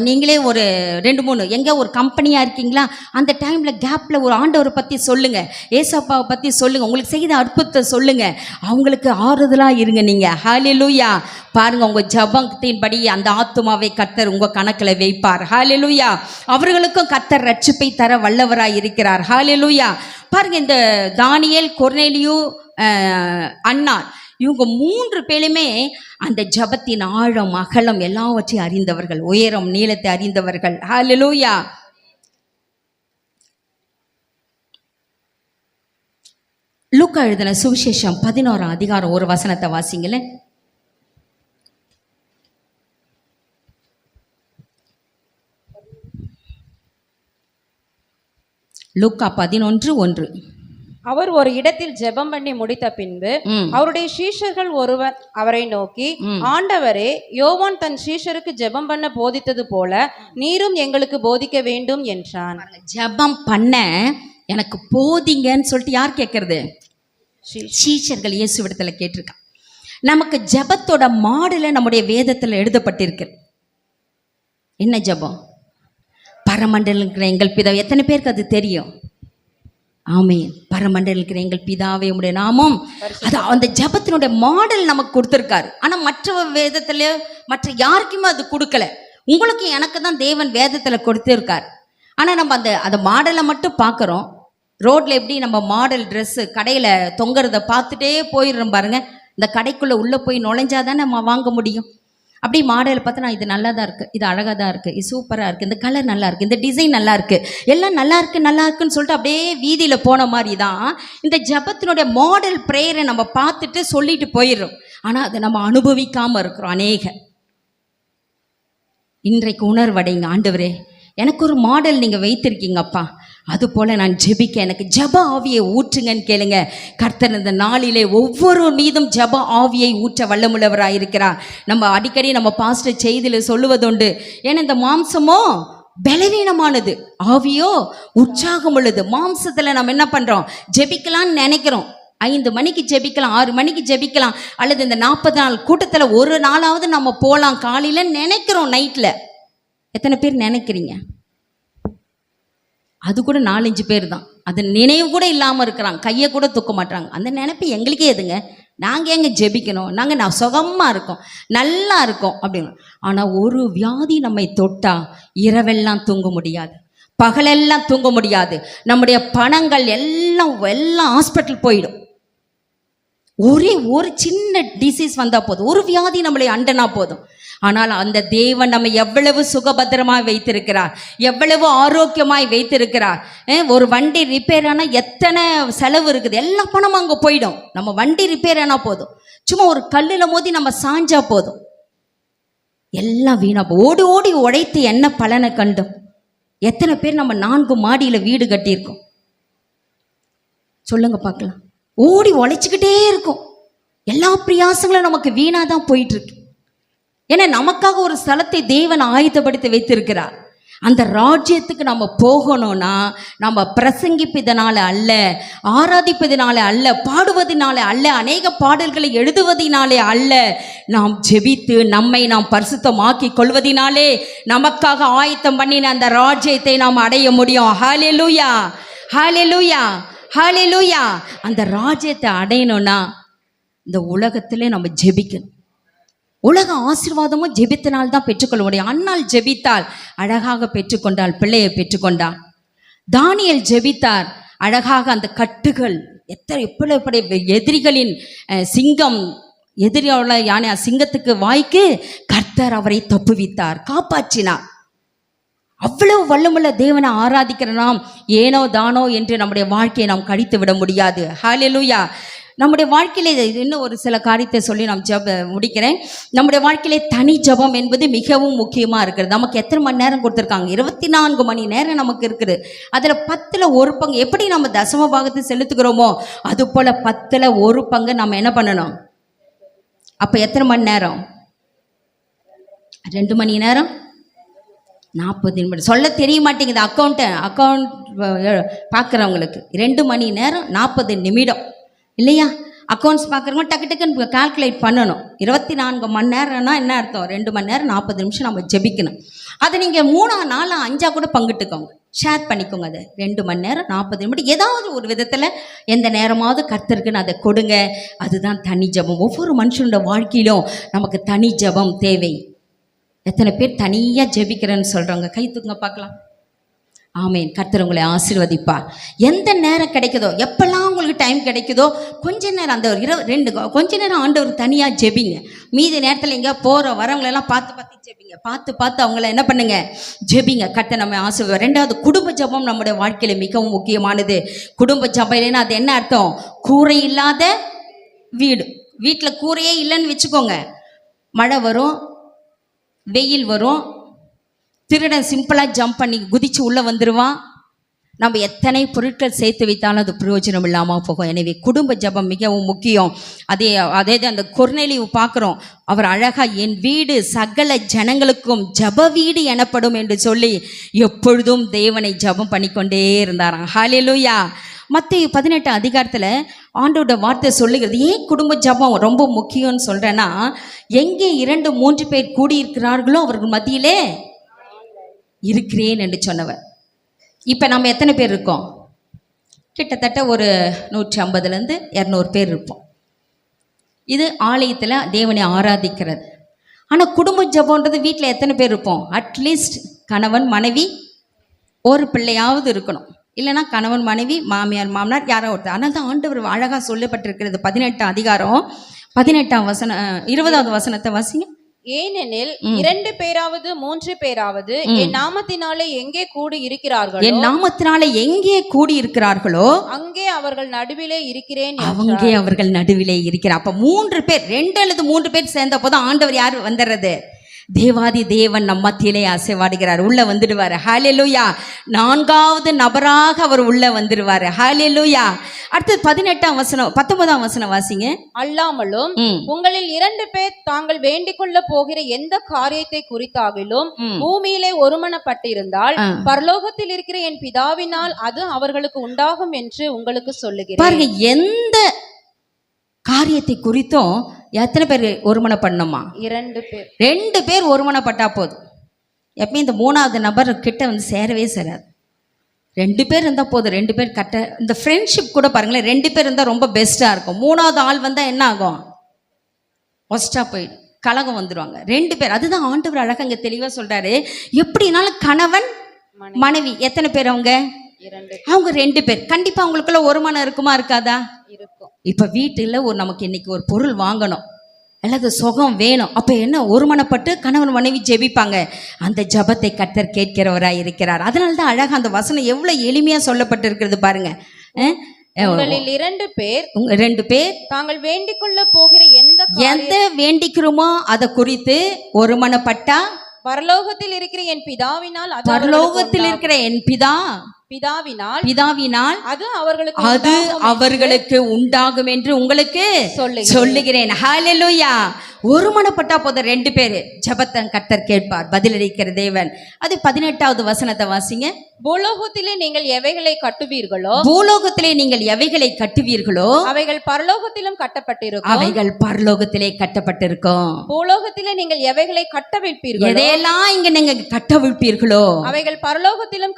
நீங்களே ஒரு 2-3 எங்கே ஒரு கம்பெனியாக இருக்கீங்களா, அந்த டைமில் கேப்பில் ஒரு ஆண்டவரை பற்றி சொல்லுங்கள், ஏசப்பாவை பற்றி சொல்லுங்கள், உங்களுக்கு செய்த அற்புதத்தை சொல்லுங்கள், அவங்களுக்கு ஆறுதலாக இருங்க நீங்கள். ஹல்லேலூயா. பாருங்கள், உங்கள் ஜபத்தின்படி அந்த ஆத்துமாவை கர்த்தர் உங்கள் கணக்கில் வைப்பார். ஹல்லேலூயா. அவர்களுக்கும் கர்த்தர் ரட்சிப்பை தர வல்லவராக இருக்கிறார். ஹல்லேலூயா. பாருங்கள், இந்த தானியேல், கொர்நேலியு, அன்னாள், இவங்க 3 பேருமே அந்த ஜபத்தின் ஆழம் அகலம் எல்லாவற்றையும் அறிந்தவர்கள், உயரம் நீளத்தை அறிந்தவர்கள். ஹல்லேலூயா. லூக்கா எழுதின சுவிசேஷம் 11ஆம் அதிகாரம் ஒரு வசனத்தை வாசிங்களே. லூக்கா 11:1. அவர் ஒரு இடத்தில் ஜெபம் பண்ணி முடித்த பின்பு அவருடைய சீஷர்கள் ஒருவர் அவரை நோக்கி, ஆண்டவரே, யோவான் தன் சீஷருக்கு ஜெபம் பண்ண போதித்தது போல நீரும் எங்களுக்கு போதிக்க வேண்டும் என்றான். ஜெபம் பண்ண எனக்கு போதிங்கன்னு சொல்லிட்டு யார் கேட்கறது? சீஷர்கள் இயேசுவிடத்துல கேட்டிருக்கான். நமக்கு ஜெபத்தோட மாடல நம்முடைய வேதத்துல எழுதப்பட்டிருக்கு. என்ன ஜெபம்? பரமண்டல இருக்கிற எங்கள் பிதாவே. எத்தனை பேருக்கு அது தெரியும்? ஆமென். பரமண்டல இருக்கிற எங்கள் பிதாவே உம்முடைய நாமம். அது அந்த ஜெபத்தினுடைய மாடல் நமக்கு கொடுத்துருக்காரு. ஆனால் மற்ற வேதத்துல மற்ற யாருக்குமே அது கொடுக்கல. உங்களுக்கு எனக்கு தான் தேவன் வேதத்தில் கொடுத்துருக்கார். ஆனால் நம்ம அந்த மாடலை மட்டும் பார்க்குறோம். ரோட்டில் எப்படி நம்ம மாடல் ட்ரெஸ்ஸு கடையில் தொங்குறத பார்த்துட்டே போயிடுறோம் பாருங்க. இந்த கடைக்குள்ளே உள்ளே போய் நுழைஞ்சாதான் நம்ம வாங்க முடியும். அப்படி மாடலை பார்த்தா இது நல்லா தான் இருக்குது, இது அழகாக தான் இருக்குது, இது சூப்பராக இருக்குது, இந்த கலர் நல்லா இருக்குது, இந்த டிசைன் நல்லா இருக்குது, எல்லாம் நல்லா இருக்குன்னு சொல்லிட்டு அப்படியே வீதியில் போன மாதிரி தான் இந்த ஜெபத்தினுடைய மாடல் ப்ரேயரை நம்ம பார்த்துட்டு சொல்லிட்டு போயிடுறோம். ஆனால் அதை நம்ம அனுபவிக்காமல் இருக்கிறோம். இன்றைக்கு உணர்வடைங்க. ஆண்டவரே, எனக்கு ஒரு மாடல் நீங்கள் வைத்திருக்கீங்கப்பா, அதுபோல் நான் ஜெபிக்க எனக்கு ஜெப ஆவியை ஊற்றுங்கன்னு கேளுங்க. கர்த்தர் இந்த நாளிலே ஒவ்வொரு மீதும் ஜெப ஆவியை ஊற்ற வல்லமுள்ளவராக இருக்கிறார். நம்ம அடிக்கடி நம்ம பாஸ்டர் செய்தியில் சொல்லுவதுண்டு, ஏன்னா இந்த மாம்சமோ பலவீனமானது, ஆவியோ உற்சாகம் உள்ளது. மாம்சத்தில் நம்ம என்ன பண்ணுறோம், ஜெபிக்கலான்னு நினைக்கிறோம். 5 மணிக்கு ஜெபிக்கலாம், 6 மணிக்கு ஜெபிக்கலாம், அல்லது இந்த 40 நாள் கூட்டத்தில் ஒரு நாளாவது நம்ம போகலாம் காலையில் நினைக்கிறோம். நைட்டில் எத்தனை பேர் நினைக்கிறீங்க? அது கூட 4-5 பேர் தான். அது நினைவு கூட இல்லாமல் இருக்கிறாங்க, கையை கூட தூக்க மாட்டாங்க. அந்த நினைப்பு எங்களுக்கே எதுங்க, நாங்கள் எங்கே ஜெபிக்கணும், நான் சுகமாக இருக்கோம், நல்லா இருக்கோம் அப்படின்னு. ஆனால் ஒரு வியாதி நம்மை தொட்டா இரவெல்லாம் தூங்க முடியாது, பகலெல்லாம் தூங்க முடியாது. நம்முடைய பணங்கள் எல்லாம் ஹாஸ்பிட்டல் போயிடும். ஒரு சின்ன டிசீஸ் வந்தால் போதும், ஒரு வியாதி நம்மளை அண்டனா போதும். ஆனால் அந்த தேவன் நம்ம எவ்வளவு சுகபத்திரமாய் வைத்திருக்கிறார், எவ்வளவு ஆரோக்கியமாய் வைத்திருக்கிறார். ஒரு வண்டி ரிப்பேர் ஆனால் எத்தனை செலவு இருக்குது, எல்லா பணமும் அங்கே போயிடும். நம்ம வண்டி ரிப்பேர் ஆனால் போதும், சும்மா ஒரு கல்லில் மோதி நம்ம சாஞ்சா போதும், எல்லாம் வீணா ஓடி ஓடி உழைத்து என்ன பலனை கண்டோம். எத்தனை பேர் நம்ம 4 மாடியில் வீடு கட்டியிருக்கோம் சொல்லுங்க பார்க்கலாம். ஓடி உழைச்சிக்கிட்டே இருக்கும், எல்லா பிரயாசங்களும் நமக்கு வீணாக தான் போயிட்டுருக்கு. ஏன்னா நமக்காக ஒரு ஸ்தலத்தை தேவன் ஆயத்தப்படுத்தி வைத்திருக்கிறார். அந்த ராஜ்யத்துக்கு நம்ம போகணும்னா நம்ம பிரசங்கிப்பதனால அல்ல, ஆராதிப்பதினால அல்ல, பாடுவதனால அல்ல, அநேக பாடல்களை எழுதுவதினாலே அல்ல, நாம் ஜெபித்து நம்மை நாம் பரிசுத்தமாக்கி கொள்வதினாலே நமக்காக ஆயத்தம் பண்ணின அந்த ராஜ்யத்தை நாம் அடைய முடியும். ஹல்லேலூயா, ஹல்லேலூயா, ஹல்லேலூயா. அந்த ராஜ்யத்தை அடையணும்னா இந்த உலகத்திலே நம்ம ஜெபிக்கணும். உலக ஆசீர்வாதமும் ஜெபித்தினால்தான் பெற்றுக்கொள்ள முடியும். அன்னாள் ஜெபித்தால் அழகாக பெற்றுக்கொண்டாள், பிள்ளையை பெற்றுக்கொண்டாள். தானியேல் ஜெபித்தார், அழகாக அந்த கட்டுகள் எப்படி எதிரிகளின் சிங்கம் எதிரியோட யானை சிங்கத்துக்கு வாய்க்கு கர்த்தர் அவரை தப்புவித்தார், காப்பாற்றினார். அவ்வளவு வல்லமுள்ள தேவனை ஆராதிக்கிற நாம் ஏனோ தானோ என்று நம்முடைய வாழ்க்கையை நாம் கழித்து விட முடியாது. ஹல்லேலூயா. நம்முடைய வாழ்க்கையிலே இன்னும் ஒரு சில காரியத்தை சொல்லி நான் முடிக்கிறேன். நம்முடைய வாழ்க்கையிலே தனி ஜபம் என்பது மிகவும் முக்கியமாக இருக்கிறது. நமக்கு எத்தனை மணி நேரம் கொடுத்துருக்காங்க? 24 மணி நேரம் நமக்கு இருக்குது. அதில் 10ல் 1 பங்கு எப்படி நம்ம தசம பாகத்தை செலுத்துகிறோமோ அது போல் 10ல் 1 பங்கு நம்ம என்ன பண்ணணும்? அப்போ எத்தனை மணி நேரம்? 2 மணி நேரம் 40 நிமிடம். சொல்ல தெரிய மாட்டேங்குது அக்கௌண்ட் பார்க்குறவங்களுக்கு. 2 மணி நேரம் 40 நிமிடம் இல்லையா? அக்கௌண்ட்ஸ் பார்க்குறவங்க டக்கு டக்குன்னு கால்குலேட் பண்ணணும். 24 மணி நேரம்னா என்ன அர்த்தம்? 2 மணி நேரம் 40 நிமிஷம் நம்ம ஜெபிக்கணும். அதை நீங்கள் 3, 4, 5 கூட பங்கிட்டுக்கோங்க, ஷேர் பண்ணிக்கோங்க. அது 2 மணி நேரம் 40 நிமிடம் ஏதாவது ஒரு விதத்தில் எந்த நேரமாவது கர்த்தருக்குன்னு அதை கொடுங்க. அதுதான் தனி ஜபம். ஒவ்வொரு மனுஷனோட வாழ்க்கையிலும் நமக்கு தனி ஜபம் தேவை. எத்தனை பேர் தனியாக ஜெபிக்கிறேன்னு சொல்கிறவங்க கை தூக்குங்க பார்க்கலாம். ஆமேன். கர்த்தர் உங்களை ஆசீர்வதிப்பார். எந்த நேரம் கிடைக்குதோ, எப்பெல்லாம் உங்களுக்கு டைம் கிடைக்குதோ கொஞ்ச நேரம் அந்த 2 கொஞ்ச நேரம் ஆண்டவர் தனியாக ஜெபிங்க. மீதி நேரத்தில் எங்கே போகிற வரவங்களெல்லாம் பார்த்து ஜெபிங்க, பார்த்து அவங்கள என்ன பண்ணுங்க, ஜெபிங்க. கர்த்தர் நம்ம ஆசீர்வாதம். 2வது குடும்ப ஜபம் நம்முடைய வாழ்க்கையில் மிகவும் முக்கியமானது. குடும்ப ஜபம் இல்லைன்னா அது என்ன அர்த்தம்? கூரை இல்லாத வீடு. வீட்டில் கூரையே இல்லைன்னு வச்சுக்கோங்க, மழை வரும், வெயில் வரும், திருடன் சிம்பிளாக ஜம்ப் பண்ணி குதித்து உள்ளே வந்துடுவான். நம்ம எத்தனை பொருட்கள் சேர்த்து வைத்தாலும் அது பிரயோஜனம் இல்லாமல் போகும். எனவே குடும்ப ஜபம் மிகவும் முக்கியம். அதே அந்த கொர்நேலியு பார்க்குறோம், அவர் அழகாக என் வீடு சகல ஜனங்களுக்கும் ஜப வீடு எனப்படும் என்று சொல்லி எப்பொழுதும் தேவனை ஜபம் பண்ணிக்கொண்டே இருந்தாராம். ஹல்லேலூயா. மத்தேயு 18 அதிகாரத்தில் ஆண்டோட வார்த்தை சொல்லுகிறது. ஏன் குடும்ப ஜபம் ரொம்ப முக்கியம்னு சொல்கிறேன்னா, எங்கே 2, 3 பேர் கூடியிருக்கிறார்களோ அவர்கள் மத்தியிலே இருக்கிறேன் என்று சொன்னவர். இப்போ நம்ம எத்தனை பேர் இருக்கோம்? கிட்டத்தட்ட ஒரு 150லேருந்து 200 பேர் இருப்போம். இது ஆலயத்தில் தேவனை ஆராதிக்கிறது. ஆனால் குடும்ப ஜபம்ன்றது வீட்டில் எத்தனை பேர் இருப்போம்? அட்லீஸ்ட் கணவன் மனைவி ஒரு பிள்ளையாவது இருக்கணும். இல்லைனா கணவன் மனைவி மாமியார் மாமனார் யாரோ ஒருத்தர். ஆனால் தான் ஆண்டவர் அழகாக சொல்லப்பட்டிருக்கிறது. 18 அதிகாரம் 18ஆம் வசனம் 20வது வசனத்தை வாசிங்க. ஏனெனில் 2 பேராவது 3 பேராவது என் நாமத்தினாலே எங்கே கூடி இருக்கிறார்களோ, என் நாமத்தினாலே எங்கே கூடி இருக்கிறார்களோ அங்கே அவர்கள் நடுவிலே இருக்கிறேன். அங்கே அவர்கள் நடுவிலே இருக்கிறார். அப்ப 3 பேர் 2 அல்லது 3 பேர் சேர்ந்த போது ஆண்டவர் யார் வந்துடுறது? தேவாதி தேவன் நம் மத்தியிலே அசைவாடுகிறார், உள்ள வந்துடுவார். ஹல்லேலூயா. 4வது நபராக அவர் உள்ள வந்துடுவார். ஹல்லேலூயா. அடுத்து 18ஆம் வசனம் 19ஆம் வசனம் வாசிங்க. அல்லாமலும் உங்களில் 2 பேர் தாங்கள் வேண்டிக் கொள்ள போகிற எந்த காரியத்தை குறித்தாகிலும் பூமியிலே ஒருமனப்பட்டிருந்தால் பரலோகத்தில் இருக்கிற என் பிதாவினால் அது அவர்களுக்கு உண்டாகும் என்று உங்களுக்கு சொல்லுகிறேன். பாருங்க, எந்த காரியத்தை குறித்தும் எத்தனை பேர் ஒருமனப்படணுமா? 2 பேர். 2 பேர் ஒருமனப்பட்டா போதும். எப்பயும் இந்த 3வது நபர் கிட்ட வந்து சேரவே சேராது. 2 பேர் இருந்தால் போதும். 2 பேர் கட்ட, இந்த ஃப்ரெண்ட்ஷிப் கூட பாருங்களேன், 2 பேர் இருந்தால் ரொம்ப பெஸ்ட்டாக இருக்கும். 3வது ஆள் வந்தால் என்ன ஆகும்? ஒஸ்ட்டாக போயிடும், கலகம் வந்துடுவாங்க. 2 பேர், அதுதான் ஆண்டவர் அழகாக இங்கே தெளிவாக சொல்கிறாரு. எப்படினாலும் கணவன் மனைவி எத்தனை பேர்? அவங்க 2 பேர். கண்டிப்பாக அவங்களுக்குள்ள ஒருமனம் இருக்குமா இருக்காதா? இருக்கும். இப்போ வீட்டில் நமக்கு இன்னைக்கு ஒரு பொருள் வாங்கணும் அல்லது சுகம் வேணும், அப்போ என்ன, ஒருமனப்பட்டு கணவன் மனைவி ஜெபிப்பாங்க. அந்த ஜபத்தை கர்த்தர் கேட்கிறவராய் இருக்கிறார். அதனால தான் அழகாக அந்த வசனம் எவ்வளோ எளிமையாக சொல்லப்பட்டு இருக்கிறது பாருங்க. உங்களில் 2 பேர் 2 பேர் தாங்கள் வேண்டிக் கொள்ள போகிற எந்த வேண்டிக்கிறோமோ அதை குறித்து ஒருமனப்பட்டா பரலோகத்தில் இருக்கிற என் பிதாவினால் பரலோகத்தில் இருக்கிற என் பிதாவினால் அது அவர்களுக்கு உண்டாகும் என்று உங்களுக்கு சொல்லுகிறேன். ஹல்லேலூயா. ஒருமனப்பட்டா போதும். 2 பேர் ஜெபத்தை கர்த்தர் கேட்பார், பதிலளிக்கிற தேவன். அது 18வது வசனத்தை வாசிங்க. பூலோகத்திலே நீங்கள் எவைகளை கட்டுவீர்களோ அவைகள் பரலோகத்திலும் கட்டப்பட்டிருக்கும். பூலோகத்திலே நீங்கள் எவைகளை கட்டவிழ்ப்பீர்களோ, எதையெல்லாம் இங்க நீங்க கட்டவிழ்ப்பீர்களோ அவைகள் பரலோகத்திலும்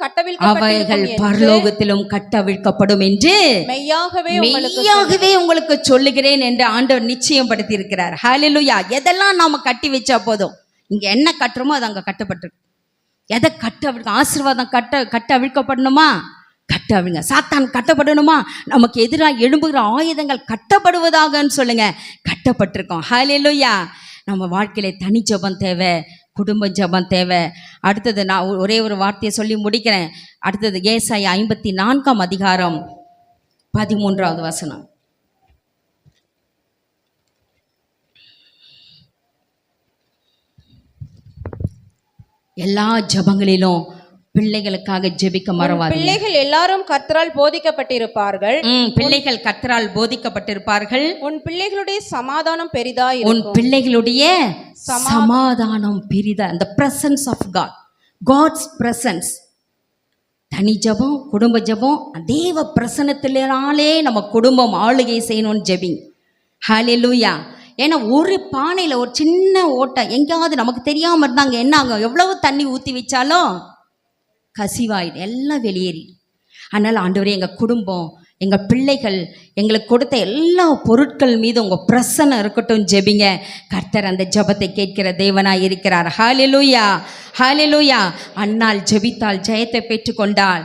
கட்டவிழ்க்கப்படும் என்று மெய்யாகவே உங்களுக்கு சொல்லுகிறேன் என்று ஆண்டவர் நிச்சயம் படுத்தி இருக்கிறார். ஹல்லேலூயா. எதெல்லாம் நாம கட்டி வச்சா போதும், இங்க என்ன கட்டுறோமோ அது அங்க கட்டப்பட்டிருக்கு. எதை ஆசீர்வாதம் கட்டவிழ்க்கப்படணுமா? கட்டவிழ்ங்க. சாத்தான் கட்டப்படணுமா? நமக்கு எதிராக எழும்புகிற ஆயுதங்கள் கட்டப்படுவதாகன்னு சொல்லுங்க. கட்டப்பட்டிருக்கோம். ஹல்லேலூயா. நம்ம வாழ்க்கையில தனி ஜெபம் தேவை, குடும்ப ஜெபம் தேவை. அடுத்தது நான் ஒரே ஒரு வார்த்தையை சொல்லி முடிக்கிறேன். அடுத்தது ஏசாயா 54ஆம் அதிகாரம் 13வது வசனம். எல்லா ஜெபங்களிலும் பிள்ளைகளுக்காக ஜெபிக்க மறவாதீங்க. பிள்ளைகள் எல்லாரும் கர்த்தரால் போதிக்கப்பட்டிருப்பார்கள். பிள்ளைகள் கர்த்தரால் போதிக்கப்பட்டிருப்பார்கள். உன் பிள்ளைகளுடைய சமாதானம் பெரிதாய் இருக்கும். உன் பிள்ளைகளுடைய சமாதானம் பெரிதா. the presence of God, God's presence. தனி ஜெபம், குடும்ப ஜெபம், தேவ பிரசன்னத்தினாலே நம்ம குடும்பம் ஆளுகை செய்யணும்னு ஜெபிங். ஹல்லேலூயா. ஏன்னா ஒரு பானையில் ஒரு சின்ன ஓட்டை எங்கேயாவது நமக்கு தெரியாமல் இருந்தாங்க என்ன ஆகும்? எவ்வளவு தண்ணி ஊற்றி வச்சாலும் கசிவாயிடும், எல்லாம் வெளியேறிடும். அதனால் ஆண்டவரே, எங்கள் குடும்பம், எங்கள் பிள்ளைகள், எங்களுக்கு கொடுத்த எல்லா பொருட்கள் மீது உங்கள் பிரசன்னம் இருக்கட்டும் ஜெபிங்க. கர்த்தர் அந்த ஜெபத்தை கேட்கிற தேவனாய் இருக்கிறார். ஹல்லேலூயா. ஹல்லேலூயா. அன்னாள் ஜெபித்தால் ஜெயத்தை பெற்றுக்கொண்டாள்,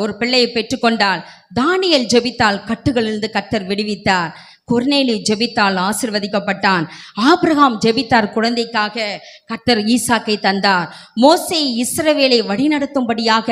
ஒரு பிள்ளையை பெற்றுக்கொண்டாள். தானியேல் ஜெபித்தால் கட்டுகளிலிருந்து கர்த்தர் விடுவித்தார். கொர்நேலி ஜெபித்தால் ஆசீர்வதிக்கப்பட்டான். ஆபிரகாம் ஜெபித்தார், குழந்தைக்காக கர்த்தர் ஈசாக்கை தந்தார். மோசே இஸ்ரவேலை வழிநடத்தும்படியாக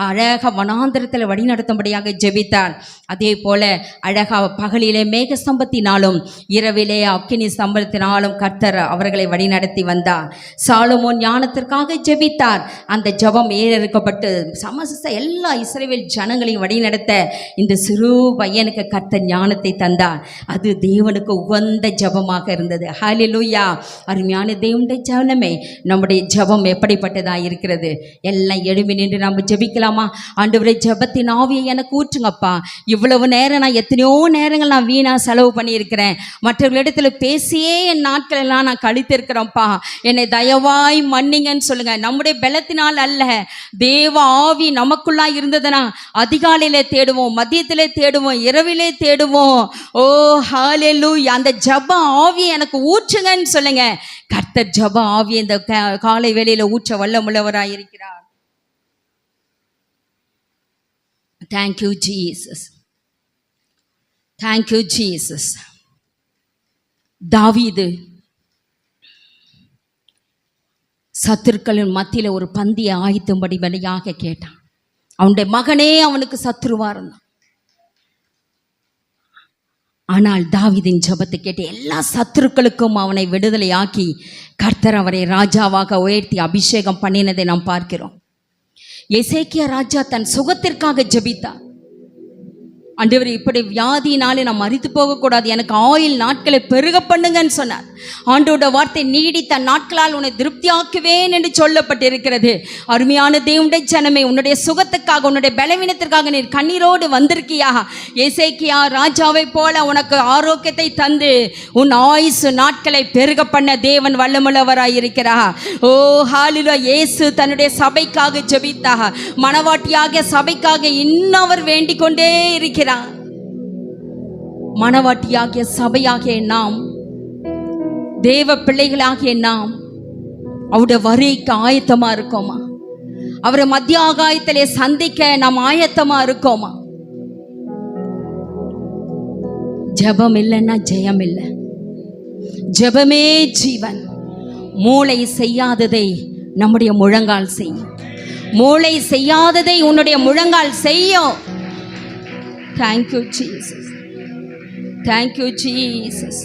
அழகாக வனாந்தரத்தில் வழிநடத்தும்படியாக ஜெபித்தார். அதே போல அழகாக பகலிலே மேக ஸ்தம்பத்தினாலும் இரவிலே அக்கினி ஸ்தம்பத்தினாலும் கர்த்தர் அவர்களை வழிநடத்தி வந்தார். சாலமோன் ஞானத்திற்காக ஜெபித்தார். அந்த ஜெபம் ஏறெடுக்கப்பட்டு சமஸ்த எல்லா இஸ்ரவேல் ஜனங்களையும் வழிநடத்த இந்த சிறு பையனுக்கு கர்த்தர் ஞானத்தை தந்தார். அது தேவனுக்கு உகந்த ஜபமாக இருந்தது. ஹல்லேலூயா. அருமையான தேவனுடைய ஜனமே, நம்முடைய ஜபம் எப்படிப்பட்டதாக இருக்கிறது? எல்லாம் எழுப்பி நின்று நம்ம ஜபிக்கலாமா? ஆண்டவரே, ஜபத்தின் ஆவியை எனக்கு ஊற்றுங்கப்பா. இவ்வளவு நேரம் நான் எத்தனையோ நேரங்கள் நான் வீணாக செலவு பண்ணியிருக்கிறேன். மற்றவர்களிடத்தில் பேசியே என் நாட்களெல்லாம் நான் கழித்திருக்கிறேன்ப்பா. என்னை தயவாய் மன்னிங்கன்னு சொல்லுங்க. நம்முடைய பலத்தினால் அல்ல, தேவ ஆவி நமக்குள்ளாக இருந்ததுன்னா அதிகாலையிலே தேடுவோம், மதியத்திலே தேடுவோம், இரவிலே தேடுவோம். ஓ ஹல்லேலூயா. அந்த ஜப ஆவியை எனக்கு ஊற்றுங்கன்னு சொல்லுங்க. கர்த்தர் ஜப ஆவி இந்த காலை வேளையில ஊற்ற வல்லமுள்ளவராய் இருக்கிறார். Thank you Jesus. Thank you Jesus. தாவீது சத்துருக்களின் மத்தியில் ஒரு பந்தியை ஆயத்தும்படி வழியாக கேட்டான். அவனுடைய மகனே அவனுக்கு சத்துருவா இருந்தான். ஆனால் தாவீதின் ஜெபத்தை கேட்டு எல்லா சத்துருக்களுக்கும் அவனை விடுதலையாக்கி கர்த்தர் அவரை ராஜாவாக உயர்த்தி அபிஷேகம் பண்ணினதை நாம் பார்க்கிறோம். எசேக்கியா ராஜா தன் சுகத்திற்காக ஜெபித்தார். ஆண்டவரே, இப்படி வியாதினாலே நான் மரித்து போகக்கூடாது, எனக்கு ஆயுள் நாட்களை பெருக பண்ணுங்கன்னு சொன்னார். ஆண்டோட வார்த்தை நீடித்த நாட்களால் உன்னை திருப்தியாக்குவேன் என்று சொல்லப்பட்டிருக்கிறது. அருமையான தேவனுடைய ஜனமே, உன்னுடைய சுகத்துக்காக உன்னுடைய பலவீனத்திற்காக நீர் கண்ணீரோடு வந்திருக்கியா? எசேக்கியா ராஜாவை போல உனக்கு ஆரோக்கியத்தை தந்து உன் ஆயுசு நாட்களை பெருக பண்ண தேவன் வல்லமுள்ளவராய் இருக்கிறார். ஓ ஹalleluya. இயேசு தன்னுடைய சபைக்காக ஜெபித்தார். மனவாட்டியாக சபைக்காக இன்னும் அவர் வேண்டிக் கொண்டே இருக்கிறார். மனவாட்டியாகிய சபையாகிய நாம், தேவ பிள்ளைகளாகிய நாம் அவருடைய வருகைக்கு ஆயத்தமா இருக்கோமா? அவரை மத்திய ஆகாயத்திலே சந்திக்க நாம் ஆயத்தமா இருக்கோமா? ஜெபம் இல்லைன்னா ஜெயம் இல்லை. ஜெபமே ஜீவன். மூளை செய்யாததை நம்முடைய முழங்கால் செய்யும். மூளை செய்யாததை உன்னுடைய முழங்கால் செய்யும். Thank you Jesus. Thank you Jesus.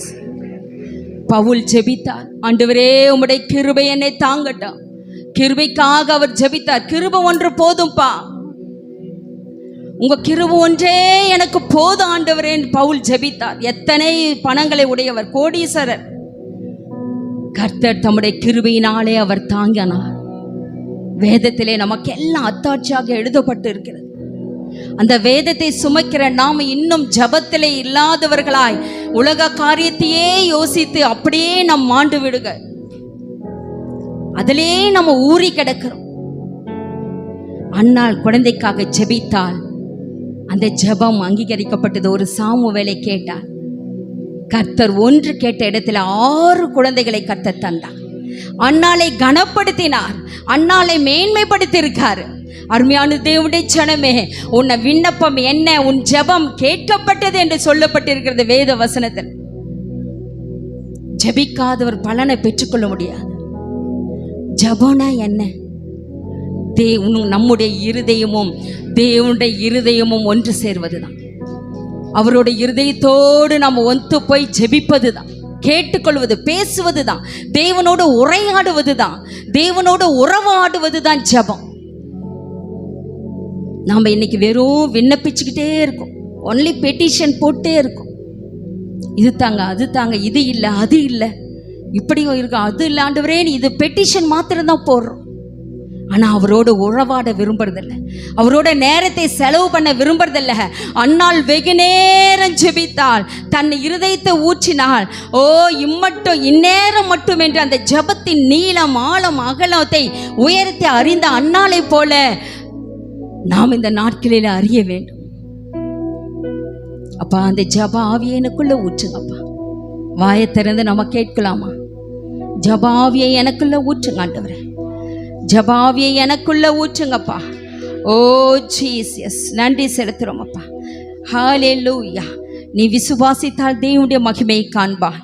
Pavul ஜெபித்தார். ஆண்டவரே, உம்முடைய கிருபை என்னை தாங்கட்டும். கிருபைக்காக அவர் ஜெபித்தார். கிருபை ஒன்று போதும்பா, உங்க கிருபை ஒன்றே எனக்கு போதும் ஆண்டவரே பவுல் ஜெபித்தார். எத்தனை பணங்களை உடையவர், கோடீஸ்வரர். கர்த்தர் தம்முடைய கிருபையினாலே அவர் தாங்கினார். வேதத்திலே நமக்கு எல்லாம் அத்தாட்சியாக எழுதப்பட்டு இருக்கிறது. அந்த வேதத்தை சுமக்கிற நாம் இன்னும் ஜபத்திலே இல்லாதவர்களாய் உலக காரியத்தையே யோசித்து அப்படியே நம் மாண்டு விடுக. அதிலே நம்ம ஊறி கிடக்கிறோம். அன்னாள் குழந்தைக்காக ஜெபித்தால் அந்த ஜெபம் அங்கீகரிக்கப்பட்டது. ஒரு சாமுவேலை கேட்டார். கர்த்தர் ஒன்று கேட்ட இடத்துல 6 குழந்தைகளை கர்த்தர் தந்தார். அன்னாளை கனப்படுத்தினார். அன்னாளை மேன்மைப்படுத்தி இருக்காரு. அருமையான தேவனுடைய ஜனமே, உன் விண்ணப்பம் என்ன, உன் ஜெபம் கேட்கப்பட்டது என்று சொல்லப்பட்டிருக்கிறது வேத வசனத்தில். ஜெபிக்காதவர் பலனை பெற்றுக்கொள்ள முடியாது. ஜெபம்னா என்ன? நம்முடைய இருதயமும் தேவனுடைய இருதயமும் ஒன்று சேர்வதுதான். அவருடைய இருதயத்தோடு நாம் ஒன்று போய் ஜெபிப்பதுதான், கேட்டுக்கொள்வது, பேசுவதுதான், தேவனோடு உரையாடுவதுதான், தேவனோடு உறவாடுவதுதான் ஜெபம். நாம் இன்னைக்கு வெறும் விண்ணப்பிச்சுக்கிட்டே இருக்கோம். ஒன்லி பெட்டிஷன் போட்டே இருக்கோம். இது தாங்க, அது தாங்க, இது இல்லை, அது இல்லை, இப்படியும் இருக்கு, அது இல்லை ஆண்டவரே, இது பெட்டிஷன் மாத்திரம்தான் போடுறோம். ஆனால் அவரோடு உறவாட விரும்புறதில்லை, அவரோட நேரத்தை செலவு பண்ண விரும்புறதில்லை. அன்னாள் வெகு நேரம் ஜெபித்தாள், தன் இருதயத்தை ஊற்றினாள். ஓ இம்மட்டும் இந்நேரம் மட்டும் என்று அந்த ஜெபத்தின் நீளம் ஆழம் அகலத்தை உயரத்தை அறிந்த அன்னாளை போல நாம் இந்த நாட்களில் அறிய வேண்டும். அப்பா, அந்த ஜப ஆவியை எனக்குள்ள ஊற்றுங்கப்பா. வாயை திறந்து நம்ம கேட்கலாமா? ஜப ஆவியை எனக்குள்ள ஊற்றுங்க ஆண்டவரே, ஜப ஆவியை எனக்குள்ள ஊற்றுங்கப்பா. ஓ ஜீசஸ், நன்றி செலுத்துறோம் அப்பா. ஹல்லேலூயா. நீ விசுவாசித்தால் தேவனுடைய மகிமையை காண்பாய்.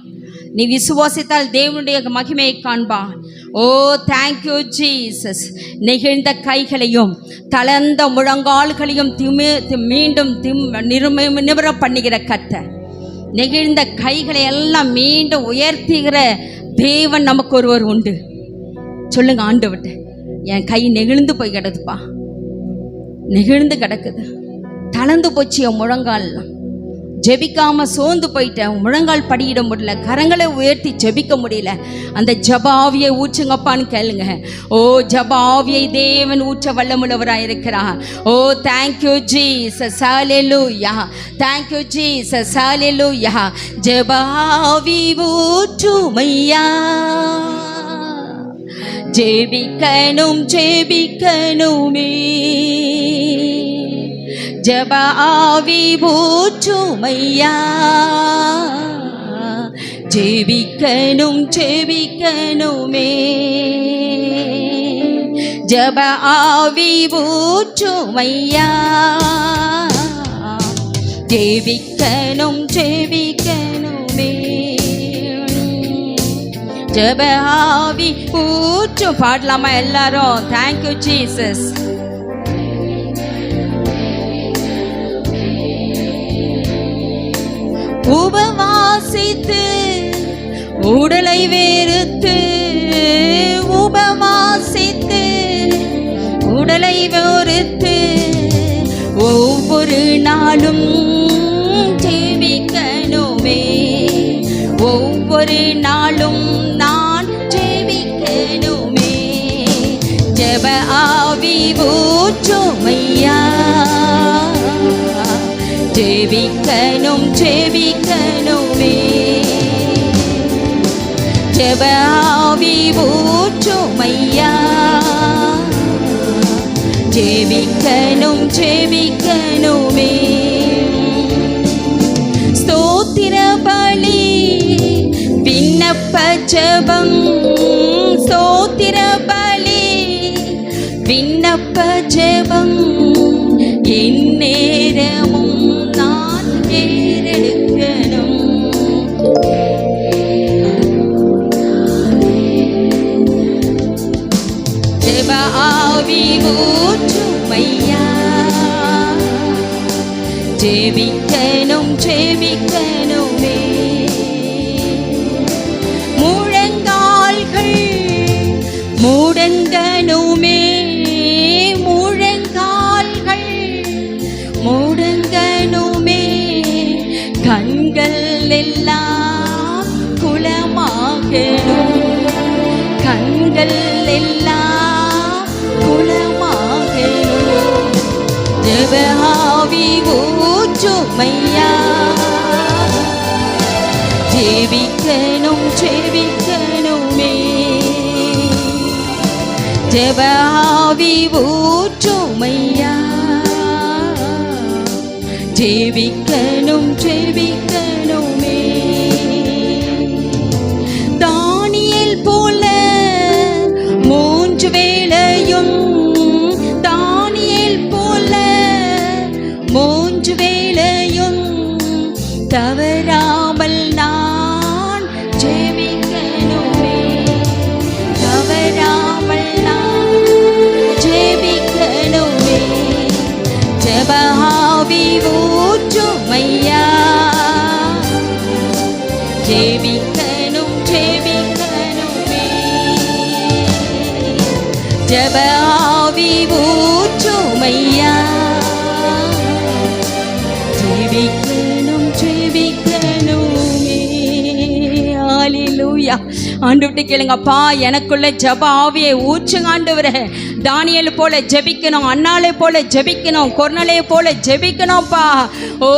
நீ விசுவாசித்தால் தேவனுடைய மகிமையை காண்பாய். ஓ தேங்க்யூ ஜீசஸ். நெகிழ்ந்த கைகளையும் தளர்ந்த முழங்கால்களையும் மீண்டும் நிமிர பண்ணுகிற கர்த்தர், நெகிழ்ந்த கைகளை எல்லாம் மீண்டும் உயர்த்துகிற தேவன் நமக்கு ஒருவர் உண்டு. சொல்லுங்க ஆண்டவர்கிட்ட, என் கை நெகிழ்ந்து போய் கிடக்குதுப்பா, நெகிழ்ந்து கிடக்குது, தளர்ந்து போச்சு என் முழங்கால்லாம், ஜெபிக்காம சோர்ந்து போயிட்டேன், முழங்கால் படியிட முடியல, கரங்களை உயர்த்தி ஜெபிக்க முடியல. அந்த ஜப ஆவியை ஊற்றுங்கப்பான்னு கேளுங்க. ஓ ஜப ஆவியை தேவன் ஊற்ற வல்லமுள்ளவராக இருக்கிறார். ஓ தேங்க்யூ ஜீசஸ், ஹல்லேலூயா. தேங்க்யூ ஜீசஸ், ஹல்லேலூயா. ஜப ஆவி ஊற்றுமையா, ஜெபிக்கணும் ஜெபிக்கணுமே, ஜப ஆவி ஊற்றுமையா, ஜெபிக்கணும் ஜெபிக்கணுமே, ஜப ஆவி ஊற்றுமையா, ஜெபிக்கணும் ஜெபிக்கணுமே, ஜப ஆவி ஊற்றும். பாடலாமா எல்லாரும்? Thank you Jesus. உபவாசித்து உடலை வெறுத்து, உபவாசித்து உடலை வெறுத்து ஒவ்வொரு நாளும் ஜெபிக்கணுமே, ஒவ்வொரு நாளும் நான் ஜெபிக்கணுமே. ஜெப ஆவி ஊற்றுமையா, ஜெபிக்கணும் ஜெபிக்கணுமே. ஜெப ஆவி ஊற்றுமையா, ஜெபிக்கணும் ஜெபிக்கணுமே. ஸ்தோத்திர பலி விண்ணப்ப ஜெபம், ஸ்தோத்திர பலி விண்ணப்ப ஜெபம் எந்நேரமும் நான் ஏறெடுக்கணும். ஜெப ஆவி ஊற்றுமையா, ஜெபிக்கணும் ஜெபிக்கணுமே. முழங்கால்கள் முடங்கணுமே, முழங்கால்கள் முடங்கணுமே. கண்கள் எல்லாம் குளமாகணும், கண்கள் எல்லாம் குளமாகணும். ஜெப ஆவி ஊற்றுமையா, ஜெபிக்கணும் ஜெபிக்கணுமே. ஜெப ஆவி ஊற்றுமையா, ஜெபிக்கணும் ஜெபிக்கணுமே. தானியேல் போல 3 வேளையும், தானியேல் போல 3 வேளையும் தவறாமல் நான் ஜெபிக்கணுமே, தவறாமல் நான் ஜெபிக்கணுமே. ஜெப ஆவி ஊற்றுமையா, ஜெபிக்கணும் ஜெபிக்கணுமே. ஜெப ஆவி ஊற்றுமையா, ஜெபிக்கணும் ஜெபிக்கணுமே. ஹல்லேலூயா. ஆண்டவர்கிட்ட கேளுங்க, அப்பா எனக்குள்ள ஜெப ஆவியை ஊற்றுங்க ஆண்டவரே. தானியேல் போல ஜெபிக்கணும், அன்னாளை போல ஜெபிக்கணும், கொர்நேலியை போல ஜெபிக்கணும்ப்பா. ஓ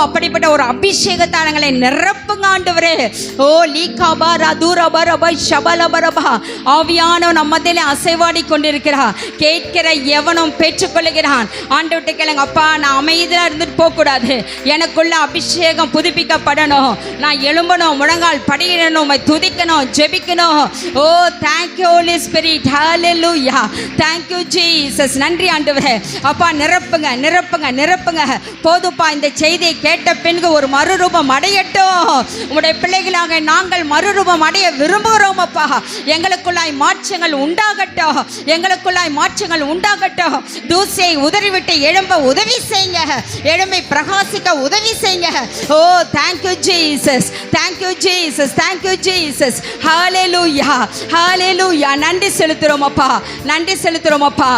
அப்படிப்பட்ட ஒரு அபிஷேகத்தாளங்களை நிரப்புங்க ஆண்டவரே. ஓ லீகாபா ரதூரபா ரபா ஷபலபரபா. ஆவியானவன் நம்ம மத்தியிலே அசைவாடி கொண்டிருக்கிறா. கேட்கிற எவனும் பெற்றுக்கொள்ளுகிறான். ஆண்டவர்கிட்ட கேளுங்க, அப்பா நான் அமைதியாக இருந்துட்டு போகக்கூடாது, எனக்குள்ள அபிஷேகம் புதுப்பிக்கப்படணும். நான் எழும்பணும், முழங்கால் படியிடணும், துதிக்கணும், ஜெபிக்கணும். Oh thank you holy spirit. Hallelujah. Thank you Jesus. நன்றி ஆண்டவரே. அப்பா நிரப்புங்க நிரப்புங்க நிரப்புங்க. போதுப்பா, இந்த செய்தியை கேட்ட பின்பு ஒரு மறுரூபம் அடையட்டும். உங்களுடைய பிள்ளைகளாக நாங்கள் மறுரூபம் அடைய விரும்புகிறோம் அப்பா. எங்களுக்குள்ளாய் மாற்றங்கள் உண்டாகட்டும், எங்களுக்குள்ளாய் மாற்றங்கள் உண்டாகட்டும். தூசியை உதறிவிட்டு எழும்ப உதவி செய்யுங்க, எழும்பி பிரகாசிக்க உதவி செய்யுங்க. Oh thank you Jesus, thank you Jesus, thank you Jesus. Hallelujah, hallelujah. நன்றி செலுத்துறோம் அப்பா, நன்றி செலுத்துறோம் அப்பா.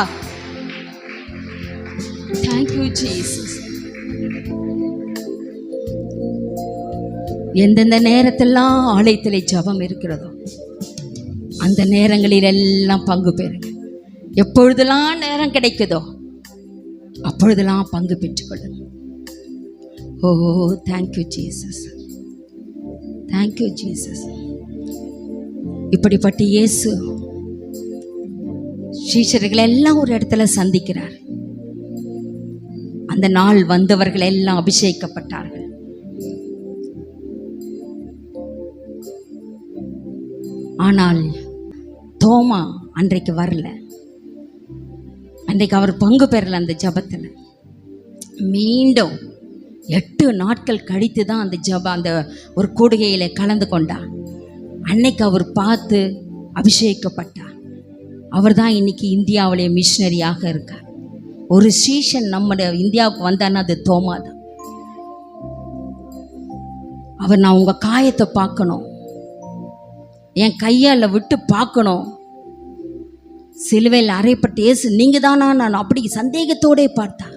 Thank you Jesus. எந்தெந்த நேரத்தெல்லாம் ஆலயத்திலே ஜெபம் இருக்கிறதோ அந்த நேரங்களில் எல்லாம் பங்கு பெறுங்க. எப்பொழுதெல்லாம் நேரம் கிடைக்குதோ அப்பொழுதெல்லாம் பங்கு பெற்றுக்கொள்ளுங்க. ஓ தேங்க்யூ ஜீசஸ், தேங்க்யூ ஜீசஸ். இப்படிப்பட்ட இயேசு சீஷர்கள் எல்லாம் ஒரு இடத்துல சந்திக்கிறார். அந்த நாள் வந்தவர்கள் எல்லாம் அபிஷேகிக்கப்பட்டார்கள். ஆனால் தோமா அன்றைக்கு வரல, அன்றைக்கு அவர் பங்கு பெறல அந்த ஜபத்தில். மீண்டும் 8 நாட்கள் கழித்து தான் அந்த ஒரு கூடுகையில் கலந்து கொண்டார். அன்னைக்கு அவர் பார்த்து அபிஷேகிக்கப்பட்டார். அவர் தான் இன்னைக்கு இந்தியாவிலே மிஷினரியாக இருக்கார். ஒரு சீஷன் நம்முடைய இந்தியாவுக்கு வந்தான்னா அது தோமா தான். அவர் நான் உங்கள் காயத்தை பார்க்கணும், என் கையால் விட்டு பார்க்கணும். சிலுவையில் அறையப்பட்ட இயேசு நீங்க தானா? நான் அப்படி சந்தேகத்தோடே பார்த்தா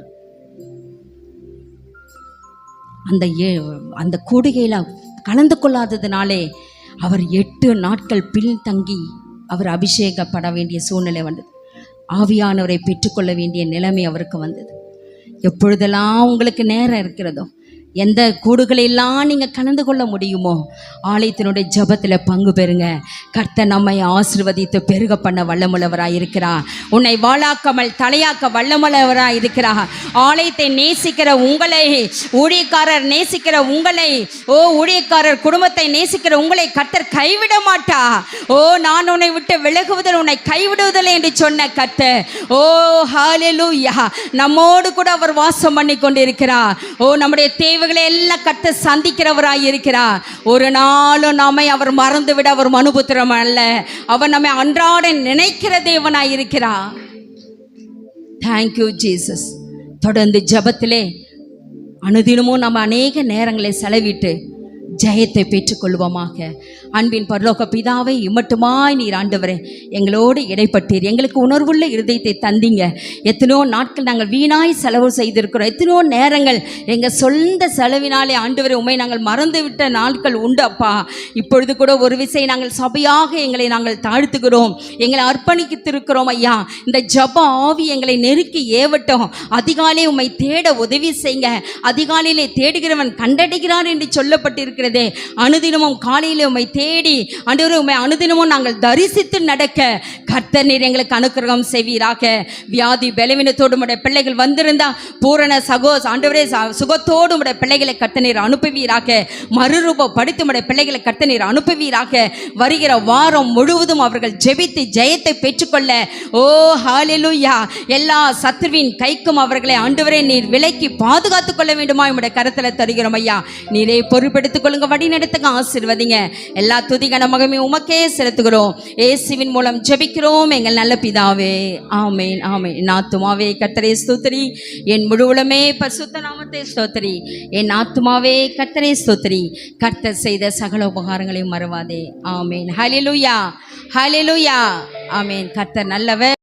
அந்த கூடுகையில் கலந்து கொள்ளாததுனாலே அவர் 8 நாட்கள் பின்தங்கி அவர் அபிஷேகப்பட வேண்டிய சூழ்நிலை வந்தது. ஆவியானவரை பெற்றுக்கொள்ள வேண்டிய நிலைமை அவருக்கு வந்தது. எப்பொழுதெல்லாம் உங்களுக்கு நேரம் இருக்கிறதோ, எந்த கூடுகளெல்லாம் நீங்கள் கலந்து கொள்ள முடியுமோ ஆலயத்தினுடைய ஜபத்தில் பங்கு பெறுங்க. கர்த்தர் நம்மை ஆசீர்வதித்து பெருக பண்ண வல்லமுள்ளவராய் இருக்கிறார். உன்னை வாளாக்காமல் தலையாக்க வல்லமுள்ளவராய் இருக்கிறார். ஆலயத்தை நேசிக்கிற உங்களை, ஊழியக்காரர் நேசிக்கிற உங்களை, ஊழியக்காரர் குடும்பத்தை நேசிக்கிற உங்களை கர்த்தர் கைவிட மாட்டா. நான் உன்னை விட்டு விலகுவதில் உன்னை கைவிடுவதில்லை என்று சொன்ன கர்த்தர், ஹல்லேலூயா, நம்மோடு கூட அவர் வாசம் பண்ணி கொண்டிருக்கிறார். நம்முடைய தேவைகளை எல்லாம் கர்த்தர் சந்திக்கிறவராய் இருக்கிறார். ஒரு நாளும் நம்மை அவர் மறந்துவிட அவர் மனுபுத்திரம் அல்ல. அவர் நம்மை அன்றாட நினைக்கிற தேவனாய் இருக்கிறார். Thank you Jesus. தொடர்ந்து ஜபத்திலே அனுதினமும் நம்ம அநேக நேரங்களை செலவிட்டு ஜெயத்தை பெற்றுக்கொள்வோமாக. அன்பின் பரலோக பிதாவை, இம்மட்டுமாய் நீர் ஆண்டவரே எங்களோடு இடைப்பட்டீர். எங்களுக்கு உணர்வுள்ள இருதயத்தை தந்தீங்க. எத்தனையோ நாட்கள் நாங்கள் வீணாய் செலவு செய்திருக்கிறோம். எத்தனையோ நேரங்கள் எங்கள் சொந்த செலவினாலே ஆண்டவரே உண்மை நாங்கள் மறந்துவிட்ட நாட்கள் உண்டு அப்பா. இப்பொழுது கூட ஒரு விசை நாங்கள் சபையாக எங்களை நாங்கள் தாழ்த்துகிறோம், எங்களை அர்ப்பணித்திருக்கிறோம் ஐயா. இந்த ஜப ஆவி எங்களை நெருக்கி ஏவட்டும். அதிகாலை உம்மை தேட உதவி செய்யுங்க. அதிகாலையிலே தேடுகிறவன் கண்டடைகிறான் என்று சொல்லப்பட்டிருக்கிறது. அனுதினமும் காலையிலே உம்மை தேடி ஆண்டவரே உம்மை அனுதினமும் நாங்கள் தரிசித்து நடக்க கர்த்தர் நீர் எங்களுக்கு அனுக்கிரகம் செய்வீராக. வியாதி பலவீனத்தோடு உடைய பிள்ளைகள் வந்திருந்தா பூரண ஆண்டவரே சுகத்தோடு உடைய பிள்ளைகளை கர்த்தர் நீர் அனுப்புவீராக. மறுரூபப்படுத்தி உடைய பிள்ளைகளை கர்த்தர் நீர் அனுப்புவீராக. வருகிற வாரம் முழுவதும் அவர்கள் ஜெபித்து ஜெயத்தை பெற்றுக்கொள்ள ஹல்லேலூயா, எல்லா சத்துருவின் கைக்கும் அவர்களை ஆண்டவரே நீர் விலக்கி பாதுகாத்துக் கொள்ள வேண்டுமா உடைய கரத்தில் தருகிறோம் ஐயா. நீரே பொறுப்பெடுத்துக் கொள்ளுங்க, வழி நடத்துங்க, ஆசீர்வதிங்க. எல்லா துதிகன மகிமை உமக்கே செலுத்துகிறோம். இயேசுவின் மூலம் ஜெபிக்கிறோம் எங்கள் நல்ல பிதாவே, ஆமென் ஆமென். என் ஆத்துமாவே கர்த்தரை ஸ்தோத்திரி, என் முழு உலகமே பரிசுத்த நாமத்தை ஸ்தோத்திரி. என் ஆத்துமாவே கர்த்தரை ஸ்தோத்திரி, கர்த்தர் செய்த சகல உபகாரங்களையும் மறவாதே. ஆமென். ஹல்லேலூயா, ஹல்லேலூயா, ஆமென். கர்த்தர் நல்லவர்.